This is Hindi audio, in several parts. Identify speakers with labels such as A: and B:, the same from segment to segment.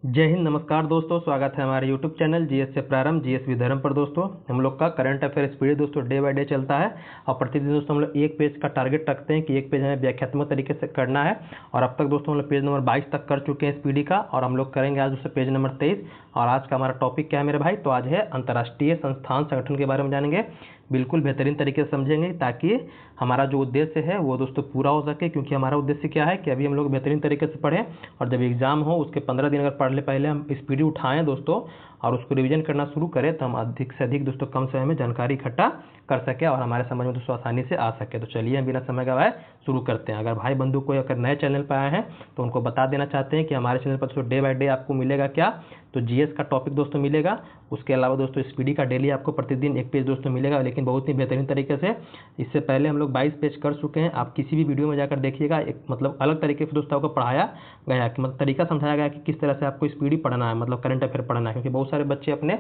A: जय हिंद, नमस्कार दोस्तों। स्वागत है हमारे यूट्यूब चैनल जीएस से प्रारंभ जीएस विधर्म पर। दोस्तों हम लोग का करंट अफेयर स्पीड दोस्तों डे बाय डे चलता है और प्रतिदिन दोस्तों हम लोग एक पेज का टारगेट रखते हैं कि एक पेज हमें व्याख्यात्मक तरीके से करना है। और अब तक दोस्तों हम लोग पेज नंबर 22 तक कर चुके हैं स्पीडी का, और हम लोग करेंगे आज दोस्तों पेज नंबर 23। और आज का हमारा टॉपिक क्या है मेरे भाई? तो आज है अंतर्राष्ट्रीय संस्थान संगठन के बारे में जानेंगे। बिल्कुल बेहतरीन तरीके से समझेंगे ताकि हमारा जो उद्देश्य है वो दोस्तों पूरा हो सके। क्योंकि हमारा उद्देश्य क्या है कि अभी हम लोग बेहतरीन तरीके से पढ़ें और जब एग्जाम हो उसके 15 दिन अगर पढ़ने पहले हम स्पीडी उठाएं दोस्तों और उसको रिवीजन करना शुरू करें तो हम अधिक से अधिक दोस्तों कम समय में जानकारी इकट्ठा कर सके और हमारे समझ में दोस्तों आसानी से आ सके। तो चलिए हम बिना समय गवाए शुरू करते हैं। अगर भाई बंधु कोई अगर नए चैनल पर आए हैं तो उनको बता देना चाहते हैं कि हमारे चैनल पर दोस्तों डे बाय डे आपको मिलेगा क्या, तो जीएस का टॉपिक दोस्तों मिलेगा। उसके अलावा दोस्तों स्पीडी का डेली आपको प्रतिदिन एक पेज दोस्तों मिलेगा, लेकिन बहुत ही बेहतरीन तरीके से। इससे पहले हम लोग 22 पेज कर चुके हैं। आप किसी भी वीडियो में जाकर देखिएगा, एक मतलब अलग तरीके से दोस्तों आपको पढ़ाया गया कि मतलब तरीका समझाया गया कि किस तरह से आपको स्पीडी पढ़ना है, मतलब करंट अफेयर पढ़ना है। क्योंकि बहुत सारे बच्चे अपने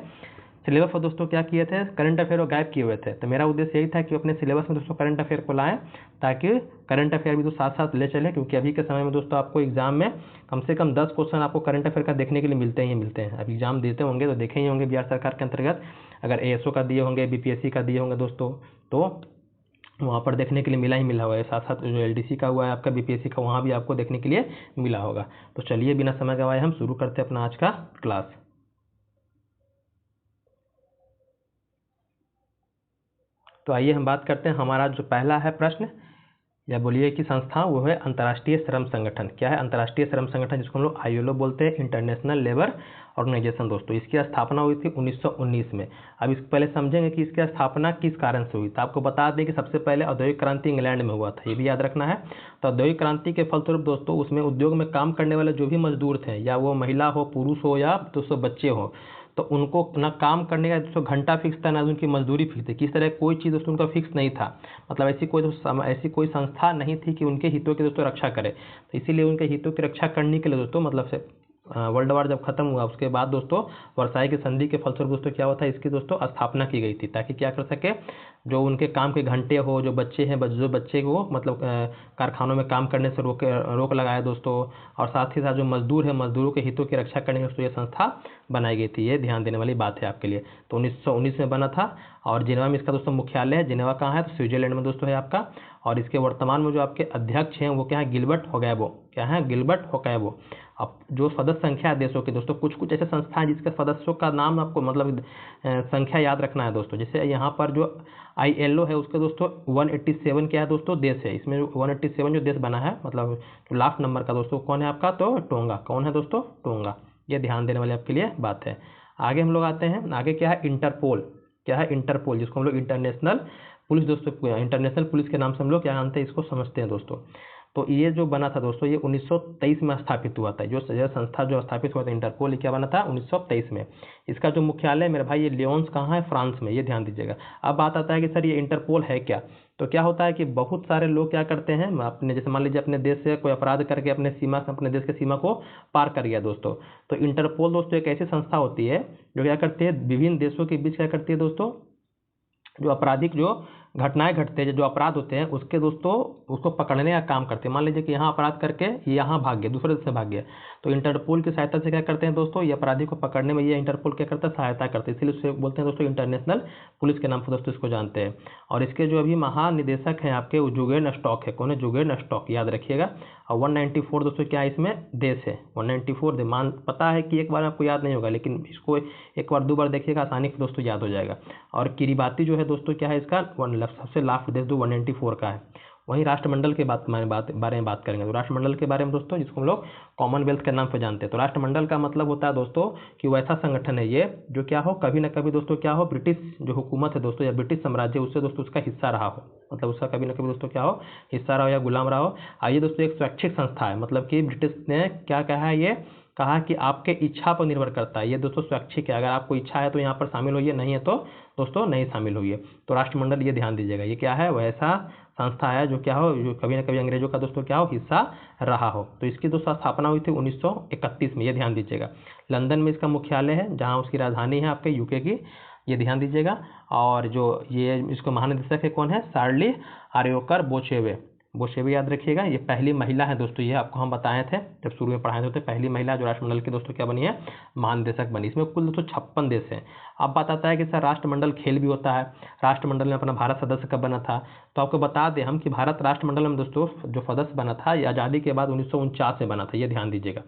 A: सिलेबस पर दोस्तों क्या किए थे, करंट अफेयर और गायब किए हुए थे। तो मेरा उद्देश्य यही था कि अपने सिलेबस में दोस्तों करंट अफेयर को लाएं ताकि करंट अफेयर भी तो साथ साथ ले चले। क्योंकि अभी के समय में दोस्तों आपको एग्जाम में कम से कम 10 क्वेश्चन आपको करंट अफेयर का देखने के लिए मिलते हैं। अब एग्जाम देते होंगे तो देखे ही होंगे बिहार सरकार के अंतर्गत, अगर एएसओ का दिए होंगे, बीपीएससी का दिए होंगे दोस्तों, तो वहाँ पर देखने के लिए मिला ही मिला होगा। साथ साथ जो एलडीसी का हुआ है आपका, बीपीएससी का, वहाँ भी आपको देखने के लिए मिला होगा। तो चलिए बिना समय गवाए हम शुरू करते हैं अपना आज का क्लास। तो आइए हम बात करते हैं। हमारा जो पहला है प्रश्न या बोलिए कि संस्था, वो है अंतर्राष्ट्रीय श्रम संगठन। क्या है अंतर्राष्ट्रीय श्रम संगठन? जिसको हम लोग आईएलओ बोलते हैं, इंटरनेशनल लेबर ऑर्गेनाइजेशन। दोस्तों इसकी स्थापना हुई थी 1919 में। अब इसको पहले समझेंगे कि इसकी स्थापना किस कारण से हुई। तो आपको बता दें कि सबसे पहले औद्योगिक क्रांति इंग्लैंड में हुआ था, ये भी याद रखना है। तो औद्योगिक क्रांति के फलस्वरूप दोस्तों उसमें उद्योग में काम करने वाले जो भी मजदूर थे, या वो महिला हो, पुरुष हो, या दोस्तों बच्चे हो, तो उनको ना काम करने का दोस्तों घंटा फिक्स था, ना उनकी मजदूरी फिक्स थी। किस तरह कोई चीज़ दोस्तों उनका फिक्स नहीं था। मतलब ऐसी कोई संस्था नहीं थी कि उनके हितों की दोस्तों रक्षा करे। तो इसीलिए उनके हितों की रक्षा करने के लिए दोस्तों मतलब से वर्ल्ड वार जब खत्म हुआ उसके बाद दोस्तों वर्साई की संधि के फलस्वरूप दोस्तों क्या हुआ था, इसकी दोस्तों स्थापना की गई थी ताकि क्या कर सके, जो उनके काम के घंटे हो, जो बच्चे हैं, जो बच्चे को मतलब कारखानों में काम करने से रोक लगाए दोस्तों। और साथ ही साथ जो मजदूर है, मजदूरों के हितों की रक्षा करने दोस्तों ये संस्था बनाई गई थी। ये ध्यान देने वाली बात है आपके लिए। तो 1919 में बना था और जिनेवा में इसका दोस्तों मुख्यालय है। जिनेवा कहाँ है? तो स्विट्जरलैंड में दोस्तों है आपका। और इसके वर्तमान में जो आपके अध्यक्ष हैं वो क्या है? गिलबर्ट होगैबो। क्या है? गिलबर्ट होगैबो। अब जो सदस्य संख्या है देशों की दोस्तों, कुछ कुछ ऐसे संस्थाएं जिसके सदस्यों का नाम आपको मतलब संख्या याद रखना है दोस्तों। जैसे यहाँ पर जो आईएलओ है उसके दोस्तों 187 क्या है दोस्तों? देश है। इसमें 187 जो देश बना है, मतलब जो लास्ट नंबर का दोस्तों कौन है आपका? तो टोंगा। कौन है दोस्तों? टोंगा। ये ध्यान देने वाली आपके लिए बात है। आगे हम लोग आते हैं। आगे क्या है? इंटरपोल। क्या है? इंटरपोल, जिसको हम लोग इंटरनेशनल पुलिस दोस्तों, इंटरनेशनल पुलिस के नाम से हम लोग क्या जानते हैं, इसको समझते हैं दोस्तों। तो ये जो बना था दोस्तों ये 1923 में स्थापित हुआ था। जो संस्था जो स्थापित हुआ था इंटरपोल, क्या बना था? 1923 में। इसका जो मुख्यालय मेरे भाई ये लियोन्स कहाँ है? फ्रांस में। ये ध्यान दीजिएगा। अब बात आता है कि सर ये इंटरपोल है क्या। तो क्या होता है कि बहुत सारे लोग क्या करते हैं, अपने जैसे मान लीजिए अपने देश से कोई अपराध करके अपने देश की सीमा को पार कर गया दोस्तों, तो इंटरपोल दोस्तों एक ऐसी संस्था होती है जो क्या करती है, विभिन्न देशों के बीच क्या करती है दोस्तों, जो आपराधिक जो घटनाएं घटते हैं, जो अपराध होते हैं उसके दोस्तों उसको पकड़ने का काम करते हैं। मान लीजिए कि यहाँ अपराध करके यहाँ भाग गया, दूसरे देश से भाग गया, तो इंटरपोल की सहायता से क्या करते हैं दोस्तों, ये अपराधी को पकड़ने में ये इंटरपोल क्या करता है? सहायता करते हैं। इसलिए उसे बोलते हैं दोस्तों इंटरनेशनल पुलिस के नाम से दोस्तों इसको जानते हैं। और इसके जो अभी महानिदेशक हैं आपके, वो जुगेर्न स्टॉक है। कौन है? जुगेर्न स्टॉक, याद रखिएगा। और 194 दोस्तों क्या इसमें देश है? 194 मान पता है कि एक बार आपको याद नहीं होगा, लेकिन इसको एक बार 2 बार देखिएगा, आसानी से दोस्तों याद हो जाएगा। और किरीबाती जो है दोस्तों क्या है इसका? सबसे लास्ट देश जो 194 का है। वहीं राष्ट्रमंडल के बारे में बात करेंगे। तो राष्ट्रमंडल के बारे में दोस्तों जिसको हम लोग कॉमनवेल्थ के नाम पे जानते हैं। तो राष्ट्रमंडल का मतलब होता है दोस्तों कि वैसा संगठन है ये जो क्या हो, कभी ना कभी दोस्तों क्या हो, ब्रिटिश जो हुकूमत है दोस्तों या ब्रिटिश साम्राज्य उससे दोस्तों उसका हिस्सा रहा हो, मतलब उसका कभी ना कभी दोस्तों क्या हो, हिस्सा रहा हो या गुलाम रहा हो। आइए दोस्तों एक स्वैच्छिक संस्था है, मतलब कि ब्रिटिश ने क्या कहा है, ये कहा कि आपके इच्छा पर निर्भर करता है। ये दोस्तों स्वैच्छिक है, अगर आपको इच्छा है तो यहाँ पर शामिल होइए, नहीं है तो दोस्तों नहीं शामिल होइए। तो राष्ट्रमंडल ये ध्यान दीजिएगा, ये क्या है? वैसा संस्था है जो क्या हो, जो कभी ना कभी अंग्रेजों का दोस्तों क्या हो, हिस्सा रहा हो। तो इसकी दोस्तों स्थापना हुई थी 1931 में, ये ध्यान दीजिएगा। लंदन में इसका मुख्यालय है, जहाँ उसकी राजधानी है आपके यूके की, ये ध्यान दीजिएगा। और जो ये इसको महानिदेशक है कौन है? शार्ली आर्योकर बुश, ये भी याद रखिएगा। ये पहली महिला है दोस्तों, ये आपको हम बताए थे जब शुरू में पढ़ाए थे, तो पहली महिला जो राष्ट्रमंडल की दोस्तों क्या बनी है, महानिदेशक बनी। इसमें कुल दोस्तों 56 देश हैं। अब बात आता है कि सर राष्ट्रमंडल खेल भी होता है, राष्ट्रमंडल में अपना भारत सदस्य कब बना था, तो आपको बता दें हम कि भारत राष्ट्रमंडल में दोस्तों जो सदस्य बना था ये आज़ादी के बाद 1949 में बना था, ये ध्यान दीजिएगा।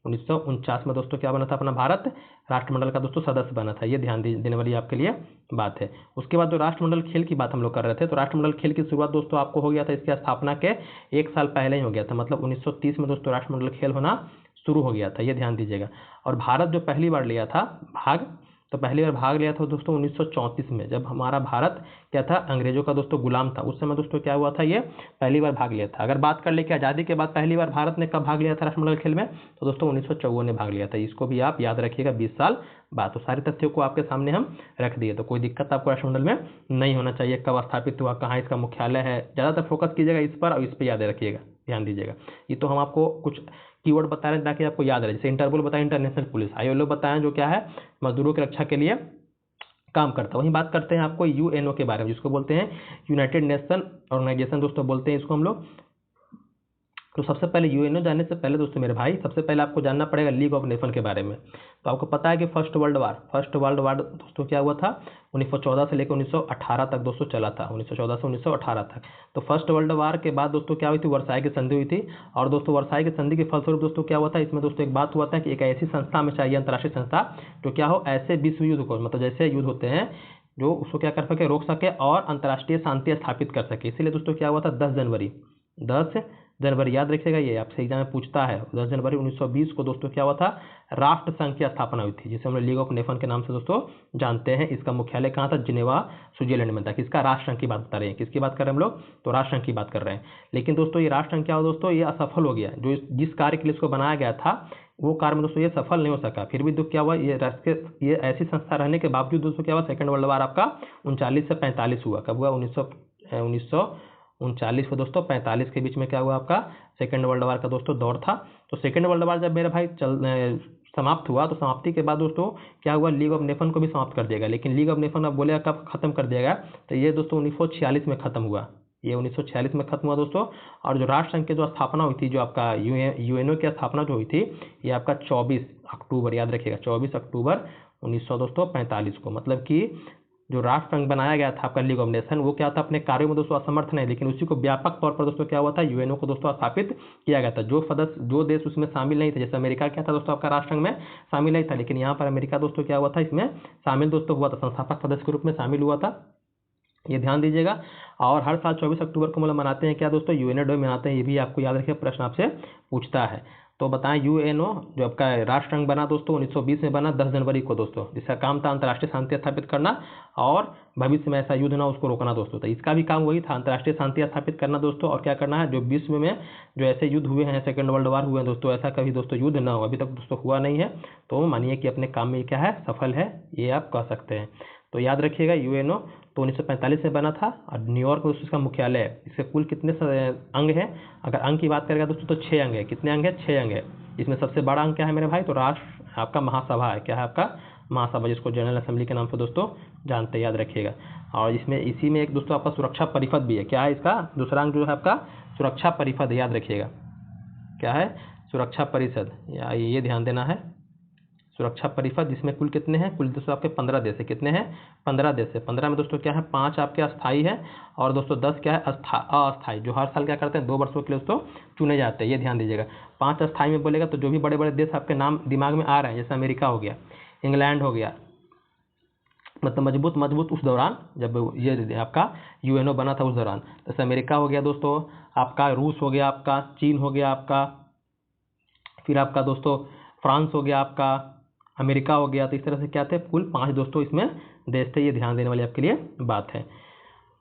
A: 1949 में दोस्तों क्या बना था, अपना भारत राष्ट्रमंडल का दोस्तों सदस्य बना था, ये ध्यान देने वाली आपके लिए बात है। उसके बाद जो राष्ट्रमंडल खेल की बात हम लोग कर रहे थे, तो राष्ट्रमंडल खेल की शुरुआत दोस्तों आपको हो गया था इसकी स्थापना के 1 साल पहले ही हो गया था, मतलब 1930 में दोस्तों राष्ट्रमंडल खेल होना शुरू हो गया था, ये ध्यान दीजिएगा। और भारत जो पहली बार लिया था भाग, तो पहली बार भाग लिया था दोस्तों 1934 में, जब हमारा भारत क्या था, अंग्रेजों का दोस्तों गुलाम था, उस समय दोस्तों क्या हुआ था, ये पहली बार भाग लिया था। अगर बात कर ले कि आज़ादी के बाद पहली बार भारत ने कब भाग लिया था राष्ट्रमंडल खेल में, तो दोस्तों 1954 में भाग लिया था। इसको भी आप याद रखिएगा, 20 साल बाद। तो सारे तथ्यों को आपके सामने हम रख दिए, तो कोई दिक्कत आपको राष्ट्रमंडल में नहीं होना चाहिए। कब स्थापित हुआ, कहाँ इसका मुख्यालय है, ज़्यादातर फोकस कीजिएगा इस पर और इस पर याद रखिएगा, ध्यान दीजिएगा। ये तो हम आपको कुछ कीवर्ड बता रहे हैं ताकि आपको याद रहे, जैसे इंटरपोल बताया इंटरनेशनल पुलिस, ILO बताया जो क्या है मजदूरों की रक्षा के लिए काम करता है। वहीं बात करते हैं आपको UNO के बारे में, जिसको बोलते हैं यूनाइटेड नेशन ऑर्गेनाइजेशन दोस्तों बोलते हैं इसको हम लोग। तो सबसे पहले UNO जानने से पहले दोस्तों मेरे भाई, सबसे पहले आपको जानना पड़ेगा लीग ऑफ नेशन के बारे में। तो आपको पता है कि फर्स्ट वर्ल्ड वार दोस्तों क्या हुआ था, 1914 से लेकर 1918 तक दोस्तों चला था, 1914 से 1918 तक। तो फर्स्ट वर्ल्ड वार के बाद दोस्तों क्या हुई थी, वर्साई की संधि हुई थी। और दोस्तों वर्साई की संधि के फलस्वरूप दोस्तों क्या हुआ था, इसमें दोस्तों एक बात हुआ था कि एक ऐसी संस्था में चाहिए, अंतर्राष्ट्रीय संस्था जो क्या हो, ऐसे विश्व युद्ध को, मतलब जैसे युद्ध होते हैं जो उसको क्या कर सके, रोक सके और अंतर्राष्ट्रीय शांति स्थापित कर सके। इसीलिए दोस्तों क्या हुआ था, 10 जनवरी याद रखिएगा, ये आपसे एग्जाम में पूछता है। 10 जनवरी 1920 को दोस्तों क्या हुआ था, राष्ट्र संघ की स्थापना हुई थी, जिसे हम लोग लीग ऑफ नेशन के नाम से दोस्तों जानते हैं। इसका मुख्यालय कहाँ था, जिनेवा स्विट्जरलैंड में था। किसका, राष्ट्र संघ की बात बता रहे हैं, किसकी बात कर रहे हैं हम लोग, तो राष्ट्र संघ की बात कर रहे हैं। लेकिन दोस्तों ये राष्ट्र संघ क्या हुआ दोस्तों, ये असफल हो गया। जो जिस कार्य के लिए इसको बनाया गया था वो कार्य में दोस्तों ये सफल नहीं हो सका। फिर भी दुख क्या हुआ, ये ऐसी संस्था रहने के बावजूद दोस्तों क्या हुआ, सेकंड वर्ल्ड वार आपका 39 से 45 हुआ। कब हुआ, 1939 को दोस्तों 45 के बीच में क्या हुआ, आपका सेकंड वर्ल्ड वार का दोस्तों दौर था। तो सेकंड वर्ल्ड वार जब मेरे भाई समाप्त हुआ, तो समाप्ति के बाद दोस्तों क्या हुआ, लीग ऑफ नेशन को भी समाप्त कर देगा। लेकिन लीग ऑफ नेशन अब बोलेगा कब खत्म कर दिया गया, तो ये दोस्तों 1946 में खत्म हुआ, ये 1946 में खत्म हुआ दोस्तों। और जो राष्ट्र संघ की जो स्थापना हुई थी, जो आपका UNO की स्थापना जो हुई थी, ये आपका 24 अक्टूबर याद रखिएगा, 24 अक्टूबर 1945 को। मतलब कि जो राष्ट्र संघ बनाया गया था आपका लीग ऑफ नेशन, वो क्या था, अपने कार्यों में दोस्तों असमर्थ नहीं, लेकिन उसी को व्यापक तौर पर दोस्तों क्या हुआ था, UNO को दोस्तों स्थापित किया गया था। जो देश उसमें शामिल नहीं थे, जैसे अमेरिका क्या था दोस्तों आपका राष्ट्र संघ में शामिल नहीं था, लेकिन यहाँ पर अमेरिका दोस्तों क्या हुआ था, इसमें शामिल दोस्तों हुआ था, संस्थापक सदस्य के रूप में शामिल हुआ था, ये ध्यान दीजिएगा। और हर साल 24 अक्टूबर को मतलब मनाते हैं क्या दोस्तों, UNO डे मनाते हैं, ये भी आपको याद रखिए, प्रश्न आपसे पूछता है। तो बताएं UNO जो आपका राष्ट्र संघ बना दोस्तों 1920 में बना 10 जनवरी को दोस्तों, जिसका काम था अंतर्राष्ट्रीय शांति स्थापित करना और भविष्य में ऐसा युद्ध ना उसको रोकना दोस्तों। तो इसका भी काम वही था, अंतर्राष्ट्रीय शांति स्थापित करना दोस्तों, और क्या करना है, जो विश्व में जो ऐसे युद्ध हुए हैं, सेकंड वर्ल्ड वार हुए हैं दोस्तों, ऐसा कभी दोस्तों युद्ध ना हो, अभी तक दोस्तों हुआ नहीं है। तो मानिए कि अपने काम में क्या है, सफल है, ये आप कह सकते हैं। तो याद रखिएगा UNO तो 1945 में बना था और न्यूयॉर्क में उसका मुख्यालय है। इसके कुल कितने अंग हैं, अगर अंग की बात करेगा दोस्तों तो 6 अंग है। कितने अंग है, 6 अंग है। इसमें सबसे बड़ा अंग क्या है मेरे भाई, तो राष्ट्र आपका महासभा है। क्या है आपका, महासभा, जिसको जनरल असेंबली के नाम से दोस्तों जानते हैं, याद रखिएगा। और इसमें इसी में एक दोस्तों आपका सुरक्षा परिषद भी है। क्या है इसका दूसरा अंग जो है आपका, सुरक्षा परिषद, याद रखिएगा क्या है, सुरक्षा परिषद, ये ध्यान देना है, सुरक्षा परिषद, जिसमें कुल कितने हैं, कुल दोस्तों आपके 15 देश है। कितने हैं, 15 देश है। 15 में दोस्तों क्या है, 5 आपके अस्थाई है और दोस्तों 10 क्या है, अस्थाई, जो हर साल क्या करते हैं, 2 वर्षों के लिए दोस्तों चुने जाते हैं, ये ध्यान दीजिएगा। 5 अस्थाई में बोलेगा तो जो भी बड़े बड़े देश आपके नाम दिमाग में आ रहे हैं, जैसे अमेरिका हो गया, इंग्लैंड हो गया, मतलब मजबूत उस दौरान जब ये आपका UNO बना था उस दौरान, जैसे अमेरिका हो गया दोस्तों आपका, रूस हो गया आपका, चीन हो गया आपका, फिर आपका दोस्तों फ्रांस हो गया आपका, अमेरिका हो गया। तो इस तरह से क्या थे, कुल 5 दोस्तों इसमें देश थे, ये ध्यान देने वाली आपके लिए बात है।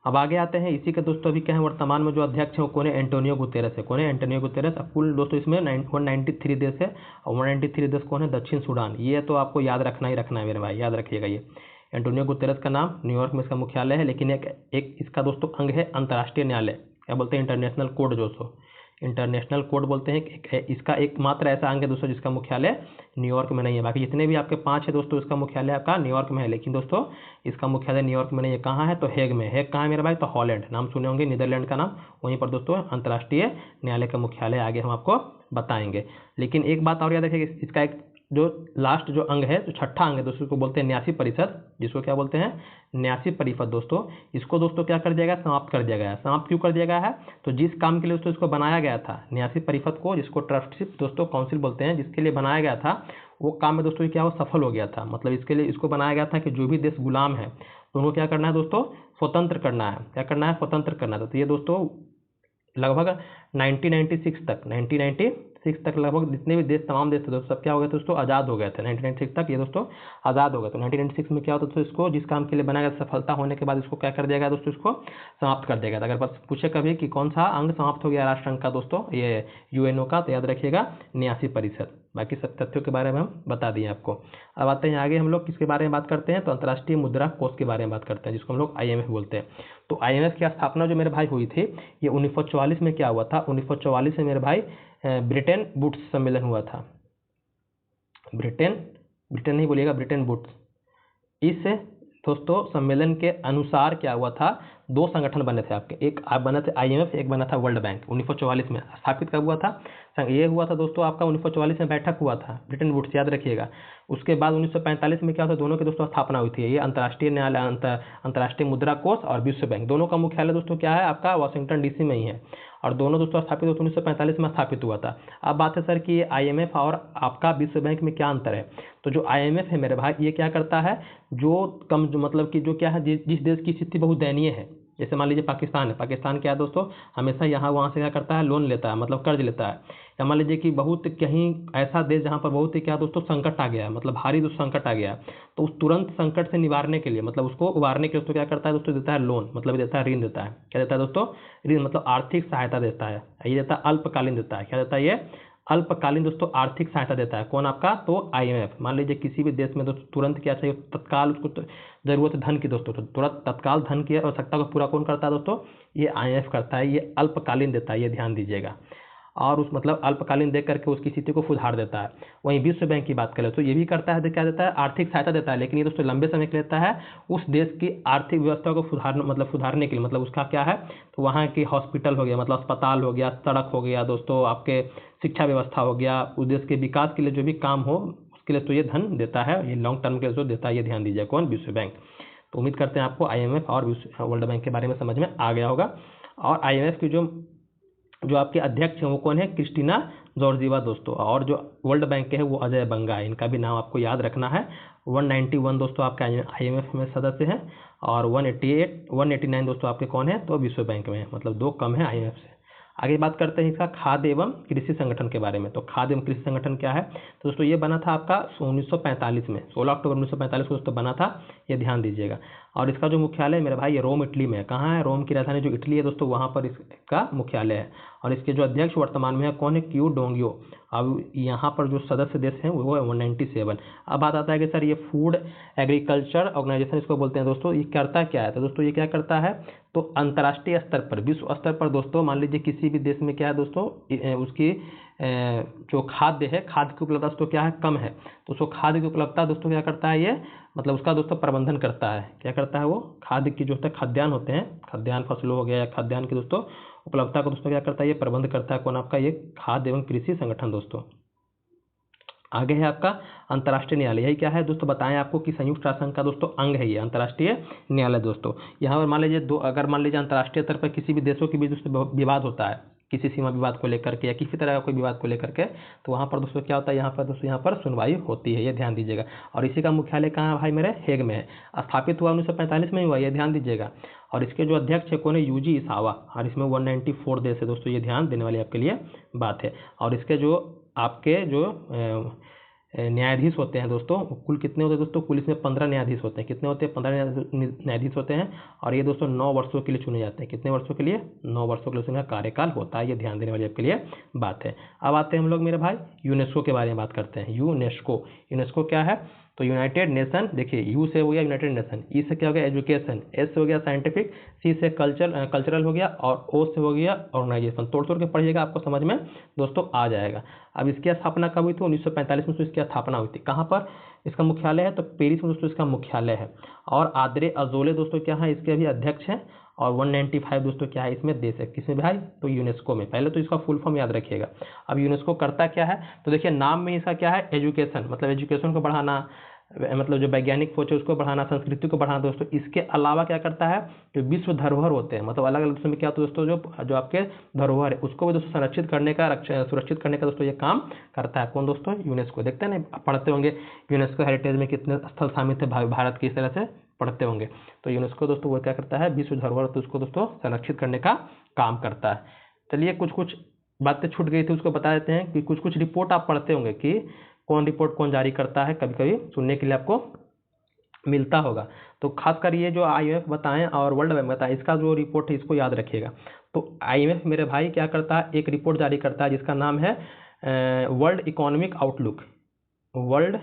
A: अब आगे आते हैं, इसी के दोस्तों अभी क्या है, वर्तमान में जो अध्यक्ष है वो कौन है, एंटोनियो गुतेरेस है। कौन है, एंटोनियो गुतेरेस। अब कुल दोस्तों इसमें 193 देश है और 193 देश कौन है, दक्षिण सूडान। ये तो आपको याद रखना ही रखना है मेरे भाई, याद रखिएगा। ये एंटोनियो गुतेरेस का नाम, न्यूयॉर्क में इसका मुख्यालय है। लेकिन एक इसका दोस्तों अंग है अंतर्राष्ट्रीय न्यायालय, क्या बोलते हैं, इंटरनेशनल कोर्ट जो इंटरनेशनल कोर्ट बोलते हैं। इसका एकमात्र ऐसा अंग है दोस्तों जिसका मुख्यालय न्यूयॉर्क में नहीं है। बाकी जितने भी आपके 5 है दोस्तों, इसका मुख्यालय आपका न्यूयॉर्क में है, लेकिन दोस्तों इसका मुख्यालय न्यूयॉर्क में नहीं है। कहाँ है? तो हेग में। हेग कहाँ है मेरे भाई? तो हॉलैंड, नाम सुने होंगे, नीदरलैंड का नाम। वहीं पर दोस्तों अंतर्राष्ट्रीय न्यायालय का मुख्यालय आगे हम आपको बताएंगे। लेकिन एक बात और याद रखिएगा, इसका एक जो लास्ट जो अंग है, जो छठा अंग है दोस्तों, इसको बोलते हैं न्यासी परिषद। जिसको क्या बोलते हैं? न्यासी परिषद दोस्तों। इसको दोस्तों क्या कर दिया गया? समाप्त कर दिया गया। समाप्त क्यों कर दिया गया है? तो जिस काम के लिए दोस्तों इसको बनाया गया था, न्यासी परिषद को, जिसको ट्रस्टीशिप दोस्तों काउंसिल बोलते हैं, जिसके लिए बनाया गया था, वो काम में दोस्तों क्या वो सफल हो गया था। मतलब इसके लिए इसको बनाया गया था कि जो भी देश गुलाम है तो उनको क्या करना है दोस्तों? स्वतंत्र करना है। क्या करना है? स्वतंत्र करना है। तो ये दोस्तों लगभग 1996 तक लगभग जितने भी देश, तमाम देश थे दोस्तों, सब क्या हो गए थे दोस्तों? आज़ाद हो गए थे। 1996 तक ये दोस्तों आज़ाद हो गए। तो 1996 में क्या होता था? इसको जिस काम के लिए बनाया गया, सफलता होने के बाद इसको क्या कर दिया गया दोस्तों? इसको समाप्त कर दिया गया था। अगर बस पूछे कभी कि कौन सा अंग समाप्त हो गया राष्ट्रसंघ का दोस्तों, ये यूएनओ का, तो याद रखिएगा न्यासी परिषद। बाकी सब तथ्यों के बारे में हम बता दिए आपको। अब आते हैं आगे, हम लोग किसके बारे में बात करते हैं? तो अंतर्राष्ट्रीय मुद्रा कोष के बारे में बात करते हैं, जिसको हम लोग IMF बोलते हैं। तो IMF की स्थापना जो मेरे भाई हुई थी, ये 1944 में क्या हुआ था? 1944 में मेरे भाई ब्रिटेन वुड्स सम्मेलन हुआ था। ब्रिटेन नहीं बोलिएगा, ब्रिटेन वुड्स। इस दोस्तों सम्मेलन के अनुसार क्या हुआ था? 2 संगठन बने थे आपके, एक बना था IMF, एक बना था वर्ल्ड बैंक। 1944 में स्थापित कब हुआ था? ये हुआ था दोस्तों आपका 1944 में बैठक हुआ था, ब्रिटेन वुड्स, याद रखिएगा। उसके बाद 1945 में क्या होता? दोनों के दोस्तों स्थापना हुई थी। ये अंतर्राष्ट्रीय न्यायालय, अंतर्राष्ट्रीय मुद्रा कोष और विश्व बैंक, दोनों का मुख्यालय दोस्तों क्या है आपका? वाशिंगटन DC में ही है। और दोनों दोस्तों स्थापित 1945 में स्थापित हुआ था। अब बात है सर कि IMF और आपका विश्व बैंक में क्या अंतर है? तो जो IMF है मेरे भाई, ये क्या करता है? जो मतलब कि जो क्या है, जिस देश की स्थिति बहुत दयनीय है, जैसे मान लीजिए पाकिस्तान है। पाकिस्तान क्या है दोस्तों? हमेशा यहाँ वहाँ से क्या करता है? लोन लेता है, मतलब कर्ज लेता है। या मान लीजिए कि बहुत कहीं ऐसा देश जहाँ पर बहुत ही क्या दोस्तों संकट आ गया है, मतलब भारी दोस्तों संकट आ गया है, तो उस तुरंत संकट से निवारने के लिए, मतलब उसको उबारने के लिए दोस्तों क्या करता है दोस्तों? देता है लोन, मतलब देता है ऋण देता है। क्या देता है दोस्तों? ऋण, मतलब आर्थिक सहायता देता है। ये देता है अल्पकालीन देता है। क्या देता है ये? अल्पकालीन दोस्तों आर्थिक सहायता देता है। कौन आपका? तो IMF। मान लीजिए किसी भी देश में दोस्तों तुरंत क्या चाहिए? तत्काल उसको जरूरत है धन की दोस्तों, तो तुरंत तत्काल धन की आवश्यकता को पूरा कौन करता है दोस्तों? ये IMF करता है। ये अल्पकालीन देता है, ये ध्यान दीजिएगा। और उस मतलब अल्पकालीन देख करके उसकी स्थिति को सुधार देता है। वहीं विश्व बैंक की बात करें तो ये भी करता है, तो क्या देता है? आर्थिक सहायता देता है, लेकिन ये दोस्तों लंबे समय के लिए देता है उस देश की आर्थिक व्यवस्था को सुधारने के लिए। मतलब उसका क्या है? तो वहाँ की हॉस्पिटल हो गया, मतलब अस्पताल हो गया, सड़क हो गया दोस्तों, आपके शिक्षा व्यवस्था हो गया, उस देश के विकास के लिए जो भी काम हो उसके लिए तो ये धन देता है। ये लॉन्ग टर्म के लिए देता है, ये ध्यान दीजिए। कौन? विश्व बैंक। तो उम्मीद करते हैं आपको IMF और वर्ल्ड बैंक के बारे में समझ में आ गया होगा। और IMF की जो आपके अध्यक्ष हैं वो कौन है? क्रिस्टिना जॉर्जिवा दोस्तों। और जो वर्ल्ड बैंक के हैं वो अजय बंगा है। इनका भी नाम आपको याद रखना है। 191 दोस्तों आपके IMF में सदस्य हैं, और 189 दोस्तों आपके कौन है? तो विश्व बैंक में है, मतलब 2 कम है IMF से। आगे बात करते हैं इसका खाद्य एवं कृषि संगठन के बारे में। तो खाद्य एवं कृषि संगठन क्या है? तो दोस्तों ये बना था आपका 1945 में, 16 अक्टूबर 1945 को दोस्तों बना था, ये ध्यान दीजिएगा। और इसका जो मुख्यालय मेरे भाई ये रोम इटली में है। कहाँ है? रोम की राजधानी जो इटली है दोस्तों, वहाँ पर इसका मुख्यालय है। और इसके जो अध्यक्ष वर्तमान में है कौन है? क्यू डोंगियो। अब यहाँ पर जो सदस्य देश हैं वो है 197। अब बात आता है कि सर ये फूड एग्रीकल्चर ऑर्गेनाइजेशन इसको बोलते हैं दोस्तों, ये करता क्या है? तो दोस्तों ये क्या करता है? तो अंतर्राष्ट्रीय स्तर पर, विश्व स्तर पर दोस्तों, मान लीजिए किसी भी देश में क्या है दोस्तों, उसकी जो खाद्य है, खाद्य की उपलब्धता दोस्तों क्या है? कम है। तो उसको खाद्य की उपलब्धता दोस्तों क्या करता है? ये मतलब उसका दोस्तों प्रबंधन करता है। क्या करता है वो? खाद्य की जो होता है खाद्यान्न होते हैं, खाद्यान्न फसलों हो गया या खाद्यान्न की दोस्तों उपलब्धता को दोस्तों क्या करता है? ये प्रबंध करता है। कौन? आपका ये खाद्य एवं कृषि संगठन दोस्तों। आगे है आपका अंतर्राष्ट्रीय न्यायालय। यही क्या है दोस्तों? बताएं आपको कि संयुक्त राष्ट्र संघ का दोस्तों अंग है ये अंतर्राष्ट्रीय न्यायालय दोस्तों। यहाँ पर मान लीजिए अगर मान लीजिए अंतर्राष्ट्रीय स्तर पर किसी भी देशों के बीच दोस्तों विवाद होता है, किसी सीमा विवाद को लेकर के या किसी तरह का कोई विवाद को लेकर के, तो वहाँ पर दोस्तों क्या होता है? यहाँ पर दोस्तों यहाँ पर सुनवाई होती है, ये ध्यान दीजिएगा। और इसी का मुख्यालय कहाँ है भाई मेरे? हेग में है। स्थापित हुआ 1945 में हुआ, ये ध्यान दीजिएगा। और इसके जो अध्यक्ष है कौन है? यूजी इसावा। और इसमें 194 देश है दोस्तों, ये ध्यान देने वाली आपके लिए बात है। और इसके जो आपके जो न्यायाधीश होते हैं दोस्तों, कुल कितने होते हैं दोस्तों? कुल इसमें 15 न्यायाधीश होते हैं। कितने होते हैं? 15 न्यायाधीश होते हैं। और ये दोस्तों 9 वर्षों के लिए चुने जाते हैं। कितने वर्षों के लिए? 9 वर्षों के लिए उनका कार्यकाल होता है, ये ध्यान देने वाली आपके लिए बात है। अब आते हैं हम लोग मेरे भाई यूनेस्को के बारे में बात करते हैं। यूनेस्को क्या है? तो यूनाइटेड नेशन, देखिए यू से हो गया यूनाइटेड नेशन, ई से क्या हो गया एजुकेशन, एस से हो गया साइंटिफिक, सी से कल्चरल हो गया और ओ से हो गया ऑर्गेनाइजेशन। तोड़ तोड़ के पढ़िएगा, आपको समझ में दोस्तों आ जाएगा। अब इसकी स्थापना कब हुई थी? 1945 में इसकी स्थापना हुई थी। कहाँ पर इसका मुख्यालय है? तो पेरिस में दोस्तों इसका मुख्यालय है। और आद्रे अजोले दोस्तों क्या है इसके अभी अध्यक्ष हैं। और 195 दोस्तों क्या है इसमें देश है, किसमें भाई? तो यूनेस्को में। पहले तो इसका फुल फॉर्म याद रखिएगा। अब यूनेस्को करता क्या है? तो देखिए नाम में इसका क्या है, एजुकेशन, मतलब एजुकेशन को बढ़ाना, मतलब जो वैज्ञानिक सोच है उसको बढ़ाना, संस्कृति को बढ़ाना दोस्तों। इसके अलावा क्या करता है, जो विश्व धरोहर होते हैं, मतलब अलग अलग देशों में क्या होता है दोस्तों, जो आपके धरोहर है उसको भी दोस्तों संरक्षित करने का, सुरक्षित करने का दोस्तों ये काम करता है। कौन दोस्तों? यूनेस्को। देखते हैं ना, पढ़ते होंगे यूनेस्को हेरिटेज में कितने स्थल शामिल थे भारत की, इस तरह से पढ़ते होंगे। तो यूनेस्को दोस्तों वो क्या करता है, विश्व धरोहर तो उसको दोस्तों संरक्षित करने का काम करता है। चलिए कुछ कुछ बातें छूट गई थी उसको बता देते हैं कि कुछ कुछ रिपोर्ट आप पढ़ते होंगे कि कौन रिपोर्ट कौन जारी करता है, कभी कभी सुनने के लिए आपको मिलता होगा। तो खासकर ये जो IMF बताएं और वर्ल्ड बैंक बताएं, इसका जो रिपोर्ट है इसको याद रखिएगा। तो IMF मेरे भाई क्या करता है, एक रिपोर्ट जारी करता है जिसका नाम है world economic outlook. World,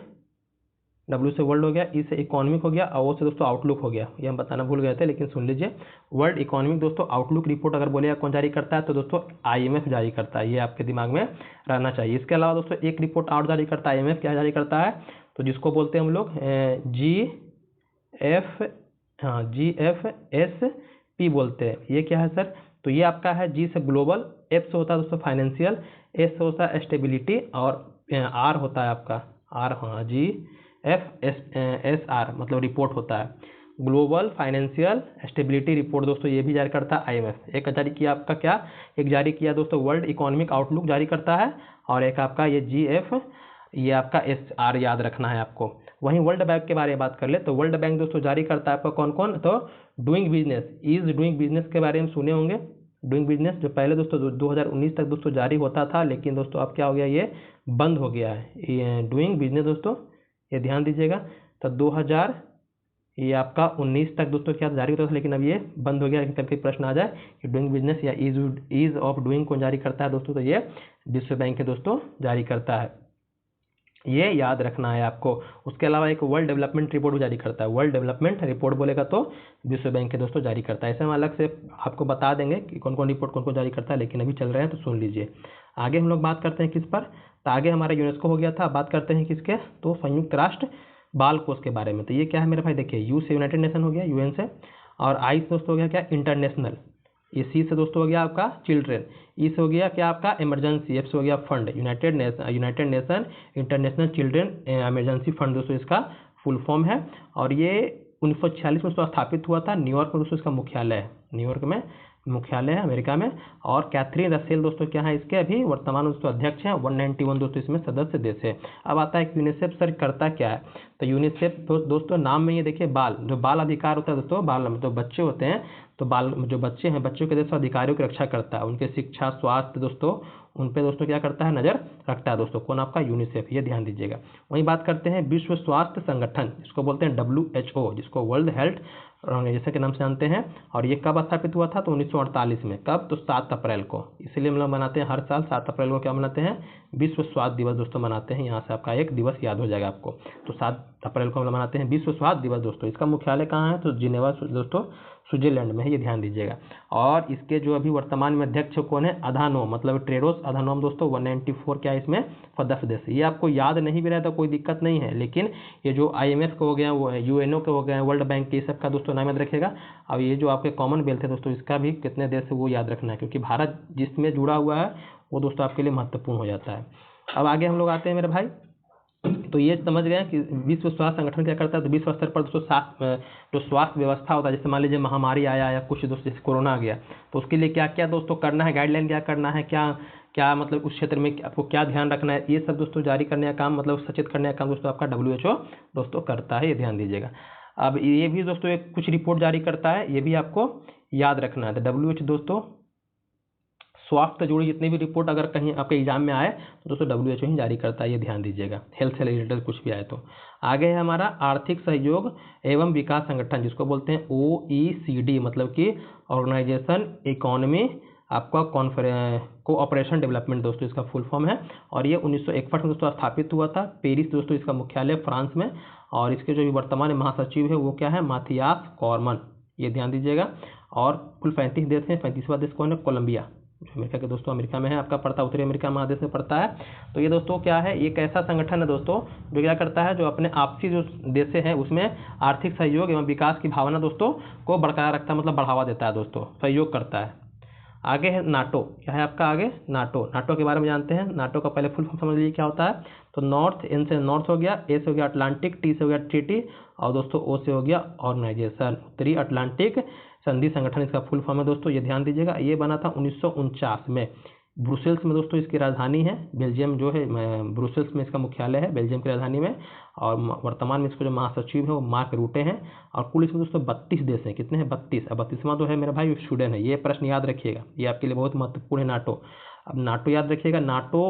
A: W से वर्ल्ड हो गया, ई से इकोनॉमिक हो गया और O से दोस्तों आउटलुक हो गया। ये हम बताना भूल गए थे लेकिन सुन लीजिए। वर्ल्ड इकोनॉमिक दोस्तों आउटलुक रिपोर्ट अगर बोलेगा कौन जारी करता है तो दोस्तों IMF जारी करता है, ये आपके दिमाग में रहना चाहिए। इसके अलावा दोस्तों एक रिपोर्ट और जारी करता है IMF, क्या जारी करता है? तो जिसको बोलते हैं हम लोग GFSP बोलते हैं। ये क्या है सर? तो ये आपका है G से ग्लोबल, F से होता है दोस्तों फाइनेंशियल, S से होता है स्टेबिलिटी और R होता है आपका R, हाँ GFSR मतलब रिपोर्ट होता है ग्लोबल फाइनेंशियल स्टेबिलिटी रिपोर्ट दोस्तों। ये भी जारी करता है IMF। एक जारी किया आपका क्या, एक जारी किया दोस्तों वर्ल्ड इकोनॉमिक आउटलुक जारी करता है, और एक आपका ये GF, ये आपका SR याद रखना है आपको। वहीं वर्ल्ड बैंक के बारे में बात कर ले तो वर्ल्ड बैंक दोस्तों जारी करता है आपका कौन कौन? तो doing business, is doing business के बारे में सुने होंगे। डूइंग बिजनेस जो पहले दोस्तों 2019 तक दोस्तों जारी होता था, लेकिन दोस्तों अब क्या हो गया, ये बंद हो गया है। ये डूइंग बिजनेस दोस्तों, ये ध्यान दीजिएगा। तो 2000 ये आपका 19 तक दोस्तों क्या जारी होता था, लेकिन अब ये बंद हो गया। कभी प्रश्न आ जाए कि डूइंग बिजनेस या ईज ऑफ डूइंग कौन जारी करता है दोस्तों, तो ये विश्व बैंक के दोस्तों जारी करता है, ये याद रखना है आपको। उसके अलावा एक वर्ल्ड डेवलपमेंट रिपोर्ट भी जारी करता है। वर्ल्ड डेवलपमेंट रिपोर्ट बोलेगा तो विश्व बैंक के दोस्तों जारी करता है। ऐसे हम अलग से आपको बता देंगे कि कौन कौन रिपोर्ट कौन कौन जारी करता है, लेकिन अभी चल रहे हैं तो सुन लीजिए। आगे हम लोग बात करते हैं किस पर, तो आगे हमारा यूनेस्को हो गया था, बात करते हैं किसके, तो संयुक्त राष्ट्र बाल कोष के बारे में। तो ये क्या है मेरे भाई, देखिए यू से यूनाइटेड नेशन हो गया, UN से, और आई से दोस्तों हो गया क्या, इंटरनेशनल, ये सी से दोस्तों हो गया आपका चिल्ड्रेन, ई से हो गया क्या आपका इमरजेंसी, एफ से हो गया fund, United nation international children emergency fund दोस्तों इसका फुल फॉर्म है। और ये 1946 में स्थापित हुआ था। न्यूयॉर्क में दोस्तों इसका मुख्यालय है, न्यूयॉर्क में मुख्यालय है अमेरिका में। और कैथरीन रसेल दोस्तों क्या है इसके अभी वर्तमान दोस्तों अध्यक्ष हैं। 191 दोस्तों इसमें सदस्य देश है। अब आता है कि यूनिसेफ सर करता क्या है, तो यूनिसेफ दोस्तों नाम में ये देखिए बाल, जो बाल अधिकार होता है दोस्तों, बाल मतलब बच्चे होते हैं, तो बाल जो बच्चे हैं, बच्चों के दोस्तों अधिकारियों की रक्षा करता है, उनके शिक्षा स्वास्थ्य दोस्तों उन पे दोस्तों क्या करता है, नजर रखता है दोस्तों। कौन आपका, यूनिसेफ, ये ध्यान दीजिएगा। वहीं बात करते हैं विश्व स्वास्थ्य संगठन, जिसको बोलते हैं WHO, जिसको वर्ल्ड हेल्थ ऑर्गेनाइजेशन के नाम से जानते हैं। और ये कब स्थापित हुआ था, तो 1948 में। कब, तो 7 अप्रैल को। इसलिए हम लोग मनाते हैं हर साल 7 अप्रैल को, क्या मनाते हैं, विश्व स्वास्थ्य दिवस दोस्तों मनाते हैं। यहाँ से आपका एक दिवस याद हो जाएगा आपको। तो 7 अप्रैल को हम लोग मनाते हैं विश्व स्वास्थ्य दिवस दोस्तों। इसका मुख्यालय कहाँ है, तो जिनेवा दोस्तों स्विट्जरलैंड में है, ये ध्यान दीजिएगा। और इसके जो अभी वर्तमान में अध्यक्ष कौन है, अधानोम, मतलब टेड्रोस अधानोम दोस्तों। 194 क्या है इसमें सदस्य। ये आपको याद नहीं भी रहा तो कोई दिक्कत नहीं है, लेकिन ये जो IMF के हो गया, वो UNO के हो गए, वर्ल्ड बैंक के, सब का दोस्तों नाम याद रखेगा। अब ये जो आपके कॉमनवेल्थ है दोस्तों, इसका भी कितने देश है वो याद रखना है, क्योंकि भारत जिसमें जुड़ा हुआ है वो दोस्तों आपके लिए महत्वपूर्ण हो जाता है। अब आगे हम लोग आते हैं मेरे भाई, तो ये समझ गए कि विश्व स्वास्थ्य संगठन क्या करता है, तो विश्व स्तर पर दोस्तों जो स्वास्थ्य व्यवस्था होता है, जैसे मान लीजिए महामारी आया या कुछ दोस्तों जैसे कोरोना आ गया, तो उसके लिए क्या क्या दोस्तों करना है, गाइडलाइन क्या करना है, क्या क्या मतलब उस क्षेत्र में आपको क्या ध्यान रखना है, ये सब दोस्तों जारी करने का काम, मतलब सचेत करने का काम दोस्तों आपका WHO दोस्तों करता है, ये ध्यान दीजिएगा। अब ये भी दोस्तों एक कुछ रिपोर्ट जारी करता है, ये भी आपको याद रखना है। तो WHO दोस्तों स्वास्थ्य से जुड़ी जितनी भी रिपोर्ट अगर कहीं आपके एग्जाम में आए तो दोस्तों WHO ही जारी करता है, ये ध्यान दीजिएगा। हेल्थ से रिलेटेड कुछ भी आए तो। आगे है हमारा आर्थिक सहयोग एवं विकास संगठन, जिसको बोलते हैं OECD, मतलब कि ऑर्गेनाइजेशन इकोनॉमी आपका कोऑपरेशन डेवलपमेंट दोस्तों इसका फुल फॉर्म है। और ये 1961 में दोस्तों स्थापित हुआ था। पेरिस दोस्तों इसका मुख्यालय फ्रांस में। और इसके जो भी वर्तमान महासचिव है वो क्या है, माथियास कॉरमन, ये ध्यान दीजिएगा। और कुल 35 देश हैं। 35वां देश कौन है, कोलंबिया, जो अमेरिका के दोस्तों अमेरिका में है, आपका पड़ता है उत्तरी अमेरिका महादेश में पड़ता है। तो ये दोस्तों क्या है, एक ऐसा संगठन है दोस्तों जो क्या करता है, जो अपने आपसी जो देश हैं उसमें आर्थिक सहयोग एवं विकास की भावना दोस्तों को बरकरार रखता है, मतलब बढ़ावा देता है दोस्तों, सहयोग करता है। आगे है नाटो, क्या है आपका आगे, नाटो। नाटो के बारे में जानते हैं। नाटो का पहले फुल फॉर्म समझ लीजिए क्या होता है। तो नॉर्थ, एन से नॉर्थ हो गया, ए से हो गया अटलांटिक, टी से हो गया ट्रीटी, और दोस्तों ओ से हो गया ऑर्गेनाइजेशन, उत्तरी अटलांटिक संधि संगठन इसका फुल फॉर्म है दोस्तों, ये ध्यान दीजिएगा। ये बना था 1949 में ब्रुसेल्स में दोस्तों, इसकी राजधानी है बेल्जियम जो है, ब्रुसेल्स में इसका मुख्यालय है बेल्जियम की राजधानी में। और वर्तमान में इसको जो महासचिव है वो मार्क रूटे हैं। और कुल इसमें दोस्तों 32 देश हैं। कितने हैं, 32। अब 32वां जो है मेरा भाई स्वीडन है। ये प्रश्न याद रखिएगा, ये आपके लिए बहुत महत्वपूर्ण है नाटो। अब नाटो याद रखिएगा। नाटो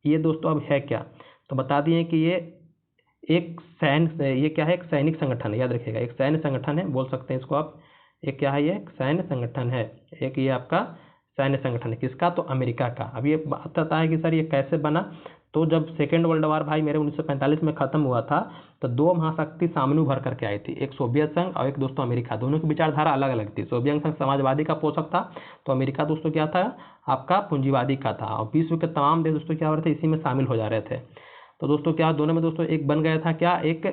A: ये दोस्तों अब है क्या, तो बता दिए कि ये एक ये क्या है, एक सैनिक संगठन है, याद रखिएगा, एक सैन्य संगठन है, बोल सकते हैं इसको आप। एक क्या है, ये एक सैन्य संगठन है। एक ये आपका सैन्य संगठन है, किसका, तो अमेरिका का। अब ये बात आता है कि सर ये कैसे बना, तो जब सेकेंड वर्ल्ड वार भाई मेरे 1945 में खत्म हुआ था, तो दो महाशक्ति सामने उभर करके आई थी, एक सोवियत संघ और एक दोस्तों अमेरिका। दोनों की विचारधारा अलग अलग थी। सोवियत संघ समाजवादी का पोषक था, तो अमेरिका दोस्तों क्या था, आपका पूंजीवादी का था। और विश्व के तमाम देश दोस्तों क्या हो रहे थे, इसी में शामिल हो जा रहे थे। तो दोस्तों क्या दोनों में दोस्तों एक बन गया था, क्या एक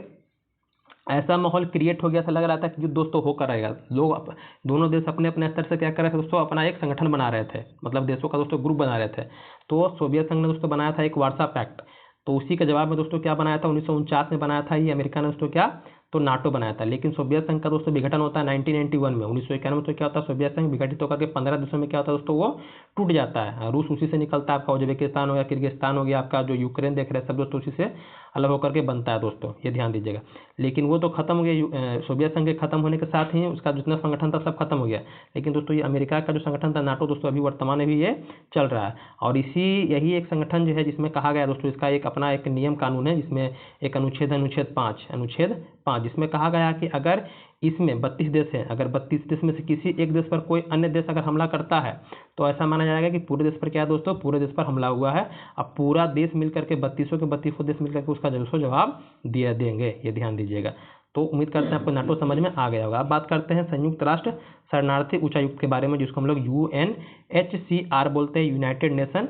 A: ऐसा माहौल क्रिएट हो गया था, लग रहा था कि जो दोस्तों होकर रहेगा। लोग दोनों देश अपने अपने स्तर से क्या कर रहे थे दोस्तों, अपना एक संगठन बना रहे थे, मतलब देशों का दोस्तों ग्रुप बना रहे थे। तो सोवियत संघ ने दोस्तों बनाया था एक वार्सा पैक्ट, तो उसी के जवाब में दोस्तों क्या बनाया था, 1949 में बनाया था ये अमेरिका ने दोस्तों क्या, तो नाटो बनाया था। लेकिन सोवियत संघ का दोस्तों विघटन होता है 1991 में। 1991 में तो क्या होता है, सोवियत संघ विघटित होकर के 15 देशों में क्या होता है दोस्तों, वो टूट जाता है। रूस उसी से निकलता है, आपका उज्बेकिस्तान हो गया, किर्गिस्तान हो गया, आपका जो यूक्रेन देख रहे हैं सब दोस्तों उसी से अलग होकर के बनता है दोस्तों, ये ध्यान दीजिएगा। लेकिन वो तो खत्म हो गया, सोवियत संघ के खत्म होने के साथ ही उसका जितना संगठन था सब खत्म हो गया। लेकिन दोस्तों ये अमेरिका का जो संगठन था नाटो दोस्तों, अभी वर्तमान में भी ये चल रहा है। और यही एक संगठन जो है जिसमें कहा गया दोस्तों, इसका एक अपना एक नियम कानून है, जिसमें एक अनुच्छेद 5 जिसमें कहा गया कि अगर इसमें 32 देश हैं, अगर 32 देश में से किसी एक देश पर कोई अन्य देश अगर हमला करता है, तो ऐसा माना जाएगा कि पूरे देश पर क्या है दोस्तों, पूरे देश पर हमला हुआ है। अब पूरा देश मिलकर के 32 देश मिलकर के उसका जो जवाब दिया देंगे, ये ध्यान दीजिएगा। तो उम्मीद करते हैं आपको नाटो समझ में आ गया होगा। अब बात करते हैं संयुक्त राष्ट्र शरणार्थी उच्चायुक्त के बारे में, जिसको हम लोग UNHCR बोलते हैं, यूनाइटेड नेशन।